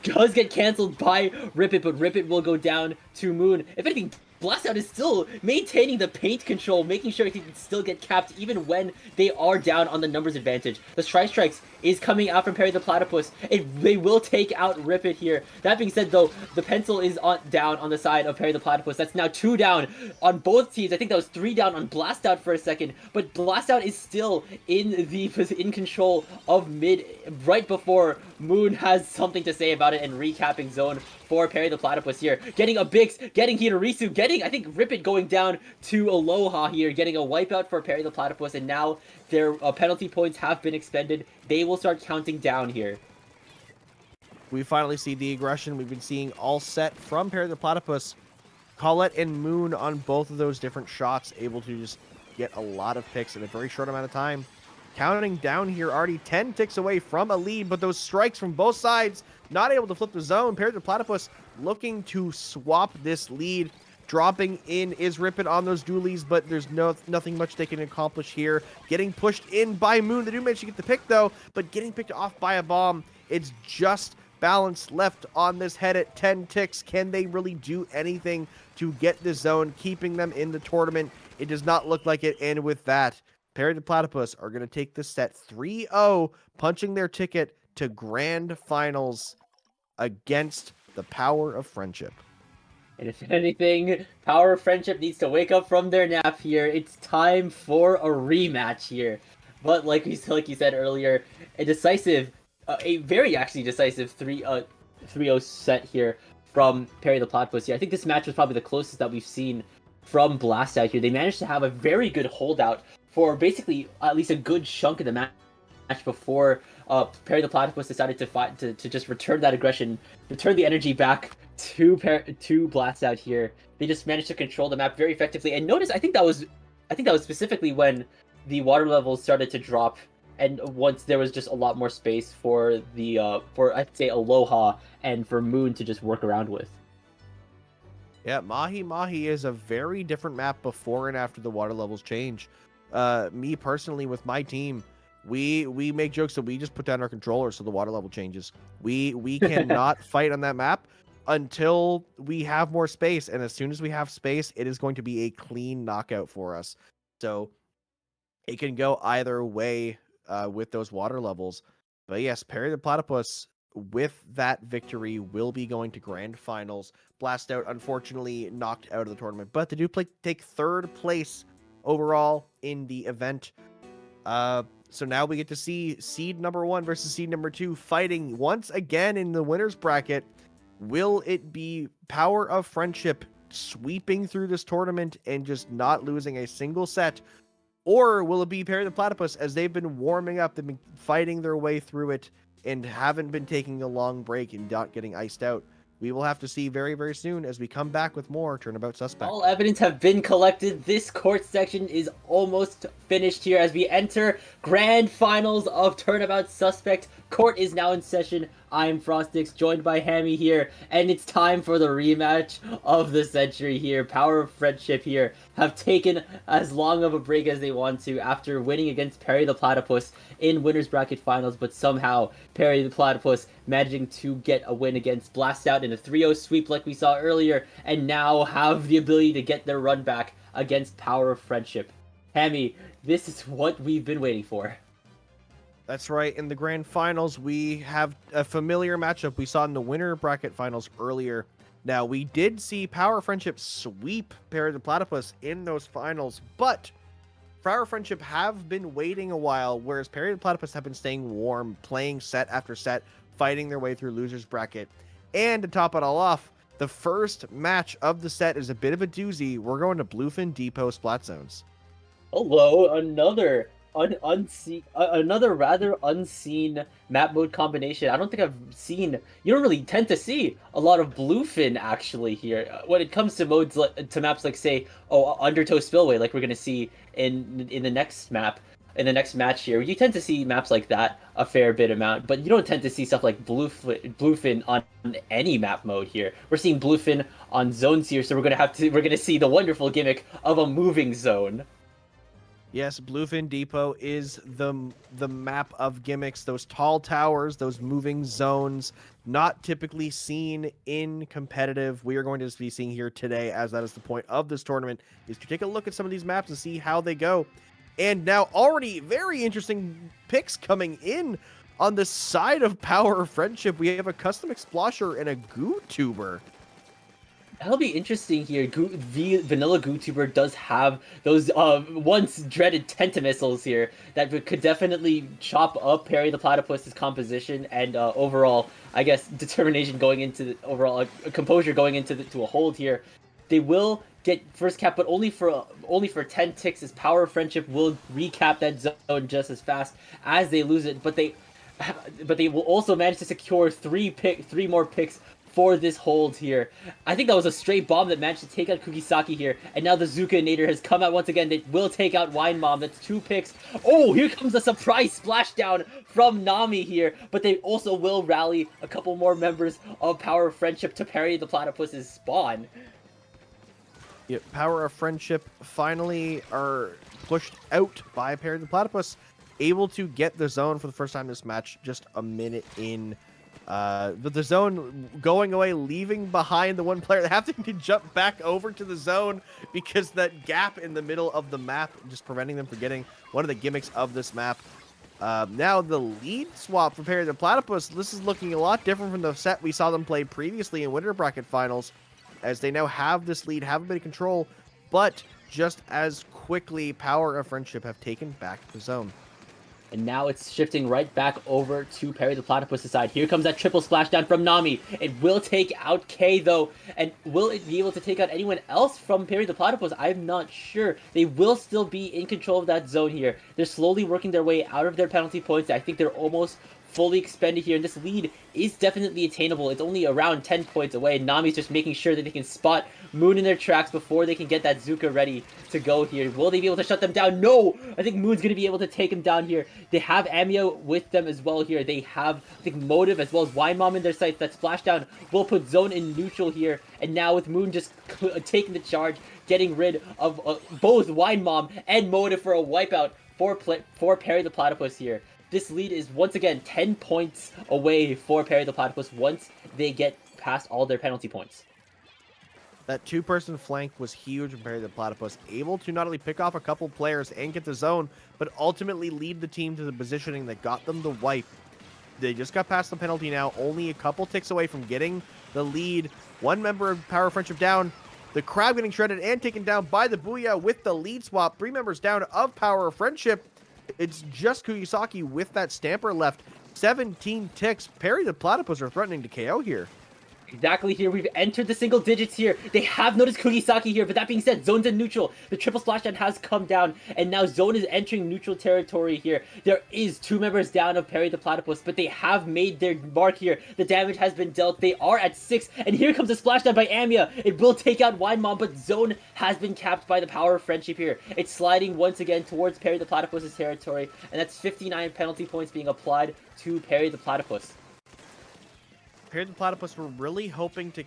get canceled by Rip It, but Rip It will go down to Moon. If anything, Blast Out is still maintaining the paint control, making sure he can still get capped even when they are down on the numbers advantage. The Strikes is coming out from Perry the Platypus, and they will take out Rip It here. That being said, though, the pencil is down on the side of Perry the Platypus. That's now 2 down on both teams. I think that was 3 down on Blast Out for a second, but Blast Out is still in control of mid right before Moon has something to say about it and recapping zone for Perry the Platypus here. Getting a Bix, getting Hitarisu, getting, I think, Rip It going down to Aloha here, getting a wipeout for Perry the Platypus, and now their penalty points have been expended. They will start counting down here. We finally see the aggression we've been seeing all set from Perry the Platypus. Colette and Moon on both of those different shots, able to just get a lot of picks in a very short amount of time. Counting down here, already 10 ticks away from a lead, but those strikes from both sides, not able to flip the zone. Perry the Platypus looking to swap this lead. Dropping in is Rip It on those dualies, but there's nothing much they can accomplish here. Getting pushed in by Moon. They do manage to get the pick, though, but getting picked off by a bomb. It's just balance left on this head at 10 ticks. Can they really do anything to get the zone, keeping them in the tournament? It does not look like it, and with that, Perry the Platypus are going to take this set 3-0, punching their ticket to grand finals against the Power of Friendship. And if anything, Power of Friendship needs to wake up from their nap here. It's time for a rematch here. But like you said earlier, a very actually decisive 3-0 set here from Perry the Platypus here. I think this match was probably the closest that we've seen from Blast Out here. They managed to have a very good holdout for basically at least a good chunk of the match before Perry the Platypus decided to just return that aggression, return the energy back to Blast Out here. They just managed to control the map very effectively. And notice, I think that was specifically when the water levels started to drop, and once there was just a lot more space for I'd say Aloha and for Moon to just work around with. Yeah, Mahi Mahi is a very different map before and after the water levels change. Me personally, with my team, we make jokes that we just put down our controller so the water level changes. We cannot fight on that map until we have more space, and as soon as we have space, it is going to be a clean knockout for us. So it can go either way with those water levels. But yes, Perry the Platypus with that victory will be going to grand finals. Blast Out, unfortunately, knocked out of the tournament, but they do take third place overall in the event. So now we get to see seed number 1 versus seed number 2 fighting once again in the winners bracket. Will it be Power of Friendship sweeping through this tournament and just not losing a single set? Or will it be Perry the Platypus, as they've been warming up, they've been fighting their way through it and haven't been taking a long break and not getting iced out? We will have to see very, very soon as we come back with more Turnabout Suspect. All evidence have been collected. This court section is almost finished here as we enter grand finals of Turnabout Suspect. Court is now in session. I'm Frostix, joined by Hammy here, and it's time for the rematch of the century here. Power of Friendship here have taken as long of a break as they want to after winning against Perry the Platypus in winners bracket finals, but somehow Perry the Platypus managing to get a win against Blast Out in a 3-0 sweep like we saw earlier, and now have the ability to get their run back against Power of Friendship. Hammy, this is what we've been waiting for. That's right. In the grand finals, we have a familiar matchup we saw in the winner bracket finals earlier. Now, we did see Power Friendship sweep Perry the Platypus in those finals, but Power Friendship have been waiting a while, whereas Perry the Platypus have been staying warm, playing set after set, fighting their way through losers bracket. And to top it all off, the first match of the set is a bit of a doozy. We're going to Bluefin Depot Splat Zones. Hello, another another rather unseen map mode combination. I don't think I've seen. You don't really tend to see a lot of Bluefin actually here when it comes to modes to maps like say Undertow Spillway, like we're gonna see in the next map. In the next match here, you tend to see maps like that a fair bit amount, but you don't tend to see stuff like Bluefin on any map mode here. We're seeing Bluefin on zones here, so we're gonna see the wonderful gimmick of a moving zone. Yes, Bluefin Depot is the map of gimmicks, those tall towers, those moving zones, not typically seen in competitive. We are going to be seeing here today, as that is the point of this tournament, is to take a look at some of these maps and see how they go. And now already very interesting picks coming in on the side of Power of Friendship. We have a custom Explosher and a Goo Tuber. That'll be interesting here. Vanilla GooTuber does have those once dreaded Tentamissiles here that could definitely chop up Perry the Platypus's composition and overall, I guess, determination going into the overall composure going into to a hold here. They will get first cap, but only for 10 ticks, as Power of Friendship will recap that zone just as fast as they lose it. But they will also manage to secure three more picks for this hold here. I think that was a straight bomb that managed to take out Kugisaki here, and now the Zuka-nator has come out once again. They will take out Wine Mom. That's 2 picks. Oh, here comes a surprise splashdown from Nami here, but they also will rally a couple more members of Power of Friendship to parry the Platypus's spawn. Yep, Power of Friendship finally are pushed out by Perry the Platypus, able to get the zone for the first time this match, just a minute in. But the zone going away, leaving behind the one player, having to jump back over to the zone because that gap in the middle of the map just preventing them from getting one of the gimmicks of this map. Now the lead swap for Perry the Platypus. This is looking a lot different from the set we saw them play previously in winter bracket finals, as they now have this lead, have a bit of control, but just as quickly, Power of Friendship have taken back the zone. And now it's shifting right back over to Perry the Platypus' side. Here comes that triple splashdown from Nami. It will take out Kay, though. And will it be able to take out anyone else from Perry the Platypus? I'm not sure. They will still be in control of that zone here. They're slowly working their way out of their penalty points. I think they're almost fully expended here, and this lead is definitely attainable. It's only around 10 points away. Nami's just making sure that they can spot Moon in their tracks before they can get that Zuka ready to go here. Will they be able to shut them down? No! I think Moon's going to be able to take him down here. They have Amio with them as well here. They have, I think, Motive as well as Wine Mom in their sights. That splashdown will put Zone in neutral here. And now with Moon just taking the charge, getting rid of both Wine Mom and Motive for a wipeout for Perry the Platypus here. This lead is once again 10 points away for Perry the Platypus once they get past all their penalty points. That two-person flank was huge from Perry the Platypus, able to not only pick off a couple players and get the zone, but ultimately lead the team to the positioning that got them the wipe. They just got past the penalty now, only a couple ticks away from getting the lead. One member of Power of Friendship down. The Crab getting shredded and taken down by the Booyah with the lead swap. 3 members down of Power of Friendship. It's just Kugisaki with that Stamper left. 17 ticks. Perry the Platypus are threatening to KO here. Exactly here, we've entered the single digits here. They have noticed Kugisaki here, but that being said, Zone's in neutral. The triple splashdown has come down, and now Zone is entering neutral territory here. There is 2 members down of Perry the Platypus, but they have made their mark here. The damage has been dealt. They are at 6, and here comes a splashdown by Amia. It will take out Wine Mom, but Zone has been capped by the Power of Friendship here. It's sliding once again towards Perry the Platypus's territory, and that's 59 penalty points being applied to Perry the Platypus. Perry the Platypus were really hoping to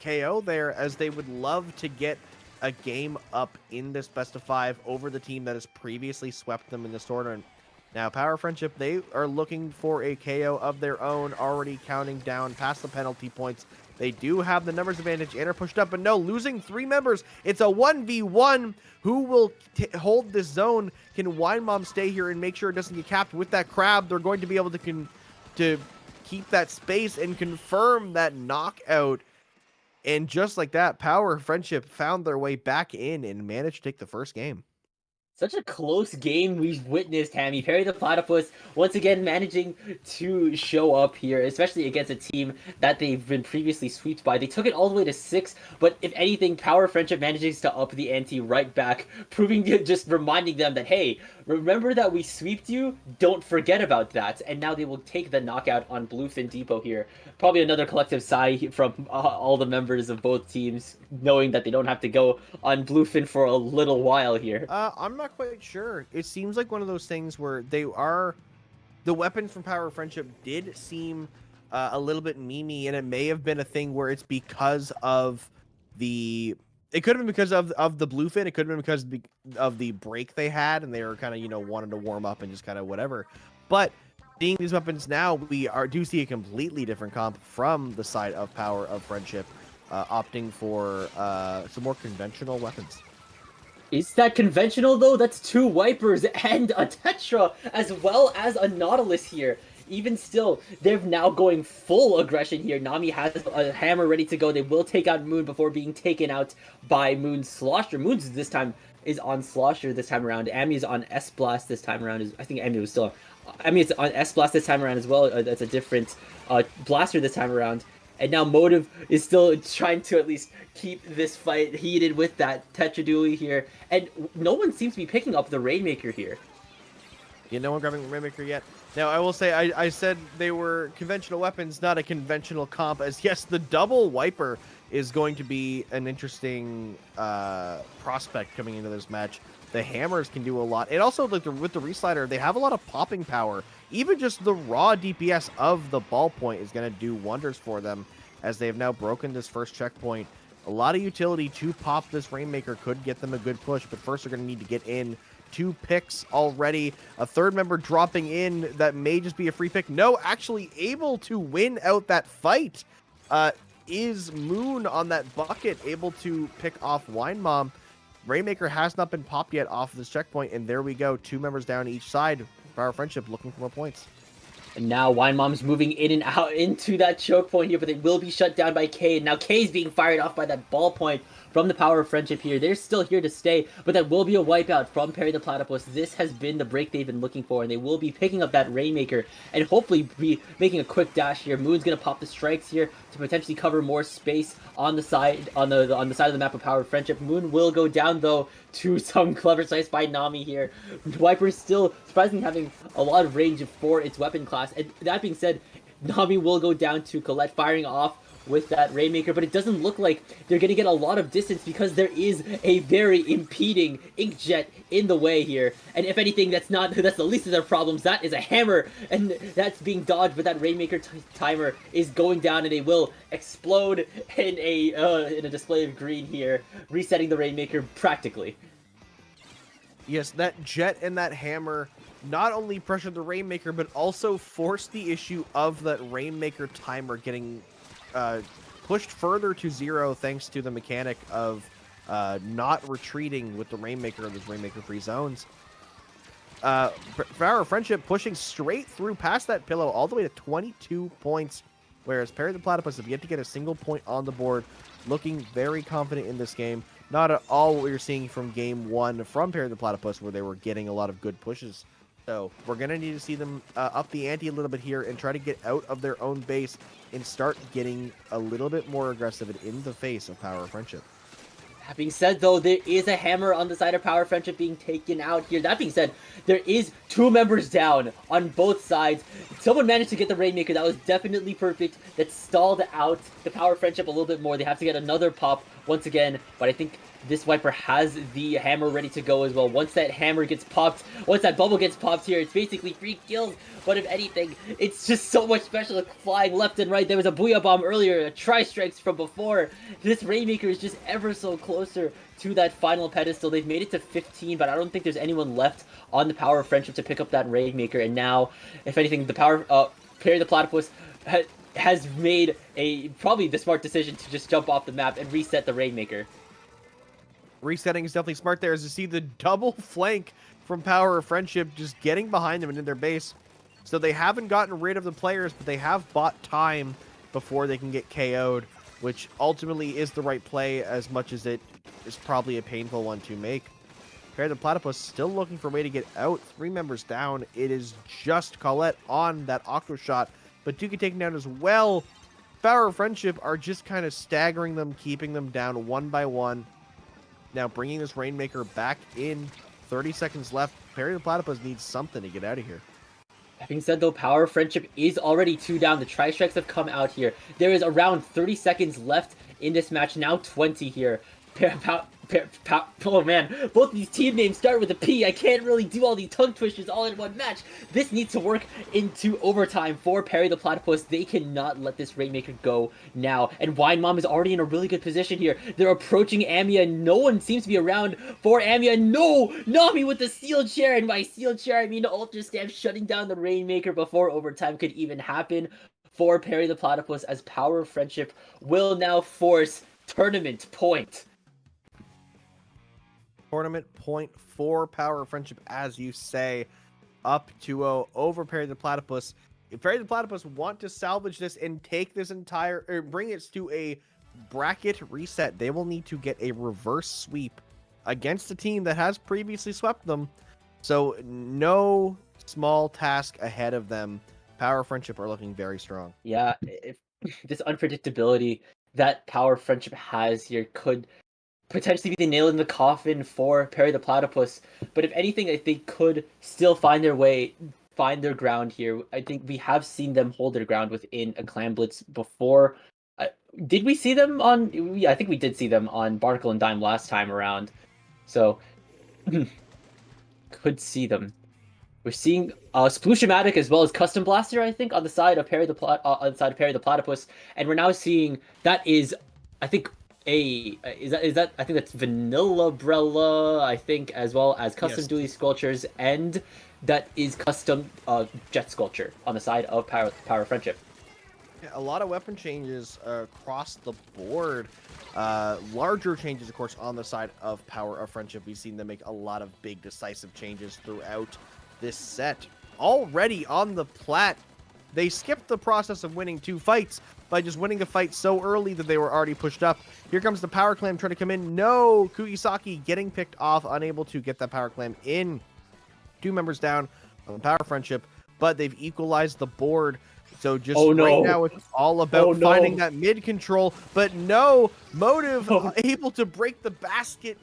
KO there, as they would love to get a game up in this best of 5 over the team that has previously swept them in this tournament. Now, Power Friendship, they are looking for a KO of their own, already counting down past the penalty points. They do have the numbers advantage and are pushed up, but no, losing 3 members. It's a 1v1. Who will hold this zone? Can Wine Mom stay here and make sure it doesn't get capped with that crab? They're going to be able to keep that space and confirm that knockout. And just like that, Power of Friendship found their way back in and managed to take the first game. Such a close game we've witnessed, Hammy. Perry the Platypus once again managing to show up here, especially against a team that they've been previously swept by. They took it all the way to 6, but if anything, Power of Friendship manages to up the ante right back, just reminding them that, hey, remember that we sweeped you? Don't forget about that. And now they will take the knockout on Bluefin Depot here. Probably another collective sigh from all the members of both teams, knowing that they don't have to go on Bluefin for a little while here. I'm not quite sure. It seems like one of those things where the weapons from Power of Friendship did seem a little bit memey, and it may have been a thing where it's because of it could have been because of the Bluefin. It could have been because of the break they had, and they were kind of, wanted to warm up and just kind of whatever. But seeing these weapons now, we do see a completely different comp from the side of Power of Friendship, opting for some more conventional weapons. Is that conventional, though? That's 2 Wipers and a Tetra, as well as a Nautilus here. Even still, they're now going full aggression here. Nami has a hammer ready to go. They will take out Moon before being taken out by Moon's Slosher. Moon's this time is on Slosher this time around. Ami's on S-Blast this time around. I think Ami was still on... it's on S-Blast this time around as well. That's a different blaster this time around. And now Motive is still trying to at least keep this fight heated with that Tetraduli here. And no one seems to be picking up the Rainmaker here. Yeah, no one grabbing the Rainmaker yet. Now, I will say, I said they were conventional weapons, not a conventional comp, as yes, the double Wiper is going to be an interesting prospect coming into this match. The hammers can do a lot. And also, with the Reslider, they have a lot of popping power. Even just the raw DPS of the ballpoint is going to do wonders for them, as they have now broken this first checkpoint. A lot of utility to pop this Rainmaker could get them a good push, but first they're going to need to get in. 2 picks already. A third member dropping in that may just be a free pick. No, actually able to win out that fight is Moon on that bucket, able to pick off Wine Mom. Rainmaker has not been popped yet off of this checkpoint, and there we go. 2 members down each side. Power of Friendship looking for more points. And now Wine Mom's moving in and out into that choke point here, but they will be shut down by K. And now K's being fired off by that ball point from the Power of Friendship here. They're still here to stay, but that will be a wipeout from Perry the Platypus. This has been the break they've been looking for, and they will be picking up that Rainmaker and hopefully be making a quick dash here. Moon's gonna pop the strikes here to potentially cover more space on the side on the side of the map of Power of Friendship. Moon will go down though to some clever slice by Nami here. Viper is still surprisingly having a lot of range for its weapon class. And that being said, Nami will go down to Colette firing off with that Rainmaker, but it doesn't look like they're going to get a lot of distance because there is a very impeding Inkjet in the way here. And if anything, that's the least of their problems. That is a hammer, and that's being dodged, but that Rainmaker timer is going down, and they will explode in a display of green here, resetting the Rainmaker practically. Yes, that jet and that hammer not only pressured the Rainmaker, but also forced the issue of that Rainmaker timer getting pushed further to 0 thanks to the mechanic of not retreating with the Rainmaker in those Rainmaker-free zones. Power of Friendship pushing straight through past that pillow all the way to 22 points, whereas Perry the Platypus have yet to get a single point on the board, looking very confident in this game. Not at all what we were seeing from game 1 from Perry the Platypus, where they were getting a lot of good pushes. So we're going to need to see them up the ante a little bit here and try to get out of their own base and start getting a little bit more aggressive and in the face of Power of Friendship. That being said, though, there is a hammer on the side of Power of Friendship being taken out here. That being said, there is 2 members down on both sides. Someone managed to get the Rainmaker. That was definitely perfect. That stalled out the Power of Friendship a little bit more. They have to get another pop once again, but I think this Viper has the hammer ready to go as well. Once that hammer gets popped, once that bubble gets popped here, it's basically 3 kills. But if anything, it's just so much special flying left and right. There was a Booyah Bomb earlier, a Tri-Strikes from before. This Rainmaker is just ever so closer to that final pedestal. They've made it to 15, but I don't think there's anyone left on the Power of Friendship to pick up that Rainmaker. And now, if anything, the Perry the Platypus has made probably the smart decision to just jump off the map and reset the Rainmaker. Resetting is definitely smart there, as you see the double flank from Power of Friendship just getting behind them and in their base. So they haven't gotten rid of the players, but they have bought time before they can get KO'd, which ultimately is the right play, as much as it is probably a painful one to make. Perry the Platypus still looking for a way to get out. 3 members down. It is just Colette on that Octo Shot, but Duke taken down as well. Power of Friendship are just kind of staggering them, keeping them down one by one. Now bringing this Rainmaker back in. 30 seconds left. Perry the Platypus needs something to get out of here. That being said, though, Power of Friendship is already 2 down. The Tri-Strikes have come out here. There is around 30 seconds left in this match. Now 20 here. Oh man, both these team names start with a P. I can't really do all these tongue twisters all in one match. This needs to work into overtime for Perry the Platypus. They cannot let this Rainmaker go now. And Wine Mom is already in a really good position here. They're approaching Amia. No one seems to be around for Amia. No! Nami with the Steel Chair. And by Steel Chair, I mean Ultra Stamp shutting down the Rainmaker before overtime could even happen for Perry the Platypus, as Power of Friendship will now force tournament point. Tournament point for Power of Friendship, as you say, up 2-0 over Perry the Platypus. If Perry the Platypus want to salvage this and take this bring it to a bracket reset, they will need to get a reverse sweep against a team that has previously swept them. So no small task ahead of them. Power of Friendship are looking very strong. Yeah, this unpredictability that Power of Friendship has here could potentially be the nail in the coffin for Perry the Platypus. But if anything, I think could still find their ground here. I think we have seen them hold their ground within a Clam Blitz before. Did we see them on? Yeah, I think we did see them on Barnacle and Dime last time around. So could see them. We're seeing Splooshomatic as well as Custom Blaster, I think, on the side of Perry the Platypus, and we're now seeing that is, I think. Is that I think that's Vanilla Brella, I think, as well as Custom Yes. Dually Sculptures, and that is Custom Jet Sculpture on the side of Power of Friendship. Yeah, a lot of weapon changes across the board. Larger changes, of course, on the side of Power of Friendship. We've seen them make a lot of big, decisive changes throughout this set. Already on the plat, They skipped the process of winning 2 fights by just winning a fight so early that they were already pushed up. Here comes the Power Clam trying to come in. No, Kugisaki getting picked off, unable to get that Power Clam in. 2 members down on Power Friendship, but they've equalized the board. So just right now, it's all about finding that mid control, but no Motive able to break the basket,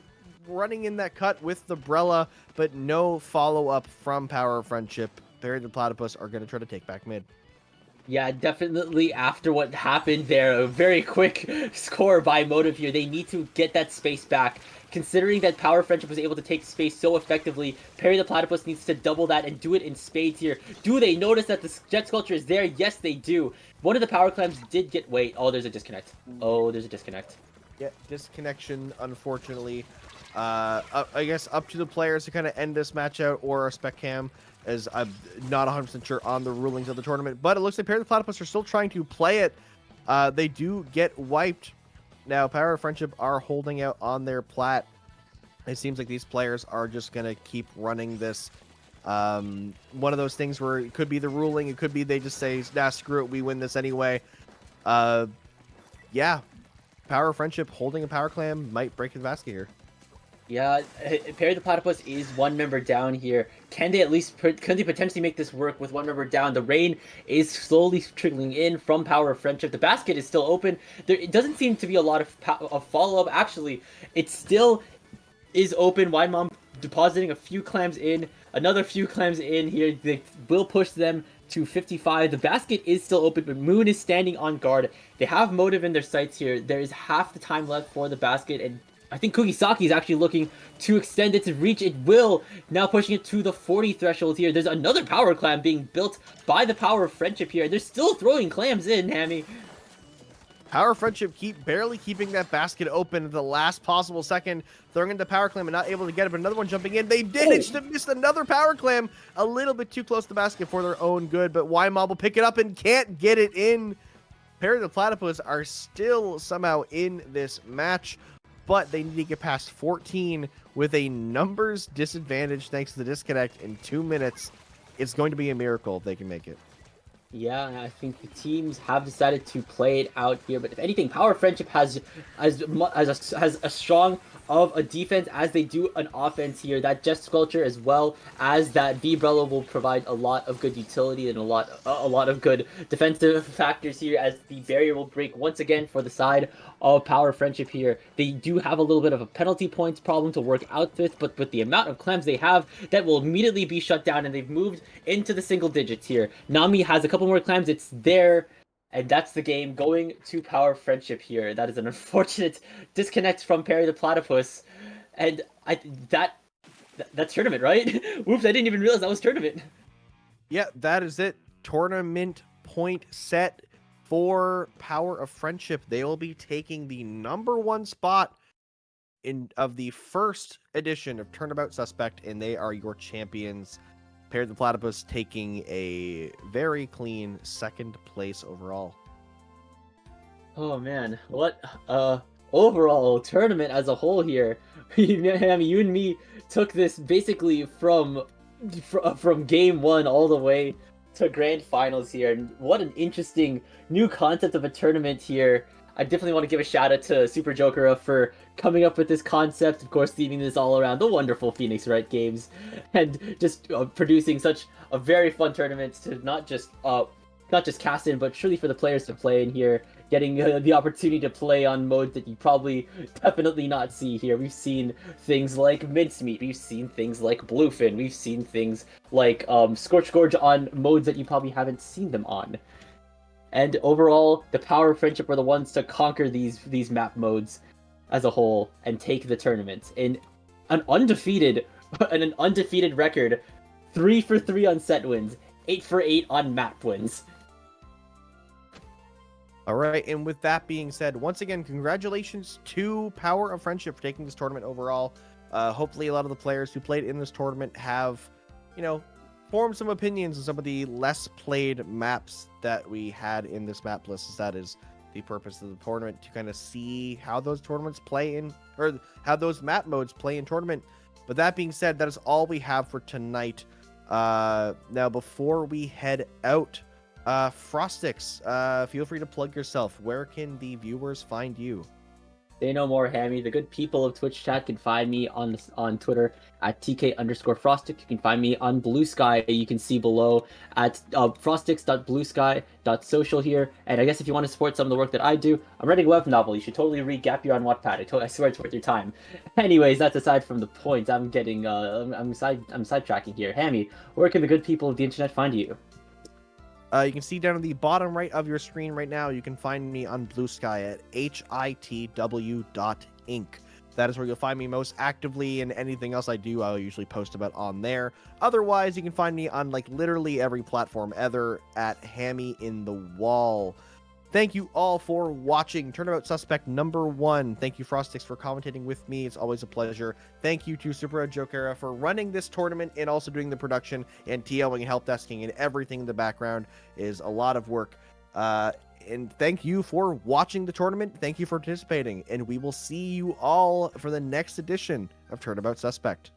running in that cut with the Brella, but no follow-up from Power Friendship. Barry the Platypus are going to try to take back mid. Yeah, definitely after what happened there, a very quick score by Motive here. They need to get that space back. Considering that Power Friendship was able to take space so effectively, Perry the Platypus needs to double that and do it in spades here. Do they notice that the Jet Sculpture is there? Yes, they do. One of the Power Clams did get... Wait, oh, there's a disconnect. Oh, there's a disconnect. Yeah, disconnection, unfortunately. I guess up to the players to kind of end this match out, or a spec cam, as I'm not 100% sure on the rulings of the tournament. But it looks like Perry the Platypus are still trying to play it. They do get wiped. Now, Power of Friendship are holding out on their plat. It seems like these players are just going to keep running this. One of those things where it could be the ruling. It could be they just say, nah, screw it, we win this anyway. Yeah, Power of Friendship holding a Power Clam might break the basket here. Yeah, Perry the Platypus is 1 member down here. Can they potentially make this work with 1 member down? The rain is slowly trickling in from Power of Friendship. The basket is still open. It doesn't seem to be a lot of follow-up. Actually, it still is open. Wide Mom depositing a few clams in. Another few clams in here. They will push them to 55. The basket is still open, but Moon is standing on guard. They have Motive in their sights here. There is half the time left for the basket, and I think Kugisaki is actually looking to extend its reach. It will, now pushing it to the 40 threshold here. There's another Power Clam being built by the Power of Friendship here. They're still throwing clams in, Hammy. Power Friendship barely keeping that basket open at the last possible second, throwing into Power Clam and not able to get it, but another one jumping in. They did it! Just missed another Power Clam, a little bit too close to the basket for their own good, but Y-Mob will pick it up and can't get it in. Perry the Platypus are still somehow in this match, but they need to get past 14 with a numbers disadvantage thanks to the disconnect in 2 minutes. It's going to be a miracle if they can make it. Yeah, I think the teams have decided to play it out here, but if anything, Power Friendship has as strong of a defense as they do an offense here. That Jet Sculpture as well as that V-Brella will provide a lot of good utility and a lot of good defensive factors here, as the barrier will break once again for the side of Power Friendship here. They do have a little bit of a penalty points problem to work out with, but with the amount of clams they have, that will immediately be shut down, and they've moved into the single digits here. Nami has a couple more clams. It's there. And that's the game going to Power Friendship here. That is an unfortunate disconnect from Perry the Platypus. And that's tournament, right? Whoops, I didn't even realize that was tournament. Yeah, that is it. Tournament point set for Power of Friendship. They will be taking the #1 spot of the first edition of Turnabout Suspect, and they are your champions. Perry the Platypus taking a very clean 2nd place overall. Oh man, what overall tournament as a whole here. I mean, you and me took this basically from game 1 all the way to grand finals here, and what an interesting new concept of a tournament here. I definitely want to give a shout out to Super Jokera for coming up with this concept, of course, theming this all around the wonderful Phoenix Wright games, and just producing such a very fun tournament to not just cast in, but truly for the players to play in here, getting the opportunity to play on modes that you probably definitely not see here. We've seen things like Mincemeat, we've seen things like Bluefin, we've seen things like Scorch Gorge on modes that you probably haven't seen them on. And overall, the Power of Friendship were the ones to conquer these map modes as a whole and take the tournament in an undefeated record, 3 for 3 on set wins, 8 for 8 on map wins. All right, and with that being said, once again, congratulations to Power of Friendship for taking this tournament overall. Hopefully, a lot of the players who played in this tournament have, formed some opinions on some of the less played maps that we had in this map list, as that is the purpose of the tournament, to kind of see how those tournaments play in, or how those map modes play in tournament. But that being said, that is all we have for tonight. Now, before we head out Frostix, feel free to plug yourself. Where can the viewers find you? Say no more, Hammy. The good people of Twitch chat can find me on Twitter at TK_Frostic. You can find me on Bluesky. You can see below at frostix.bluesky.social here. And I guess if you want to support some of the work that I do, I'm writing a web novel. You should totally read Gap Year on Wattpad. I swear it's worth your time. Anyways, that's aside from the point. I'm getting I'm sidetracking here. Hammy, where can the good people of the internet find you? You can see down at the bottom right of your screen right now, you can find me on Bluesky at hitw.inc. That is where you'll find me most actively, and anything else I do, I'll usually post about on there. Otherwise, you can find me on like literally every platform ever at Hammy in the Wall. Thank you all for watching Turnabout Suspect #1. Thank you, Frostix, for commentating with me. It's always a pleasure. Thank you to Super Jokera for running this tournament and also doing the production and TOing and help desking and everything in the background is a lot of work. And thank you for watching the tournament. Thank you for participating. And we will see you all for the next edition of Turnabout Suspect.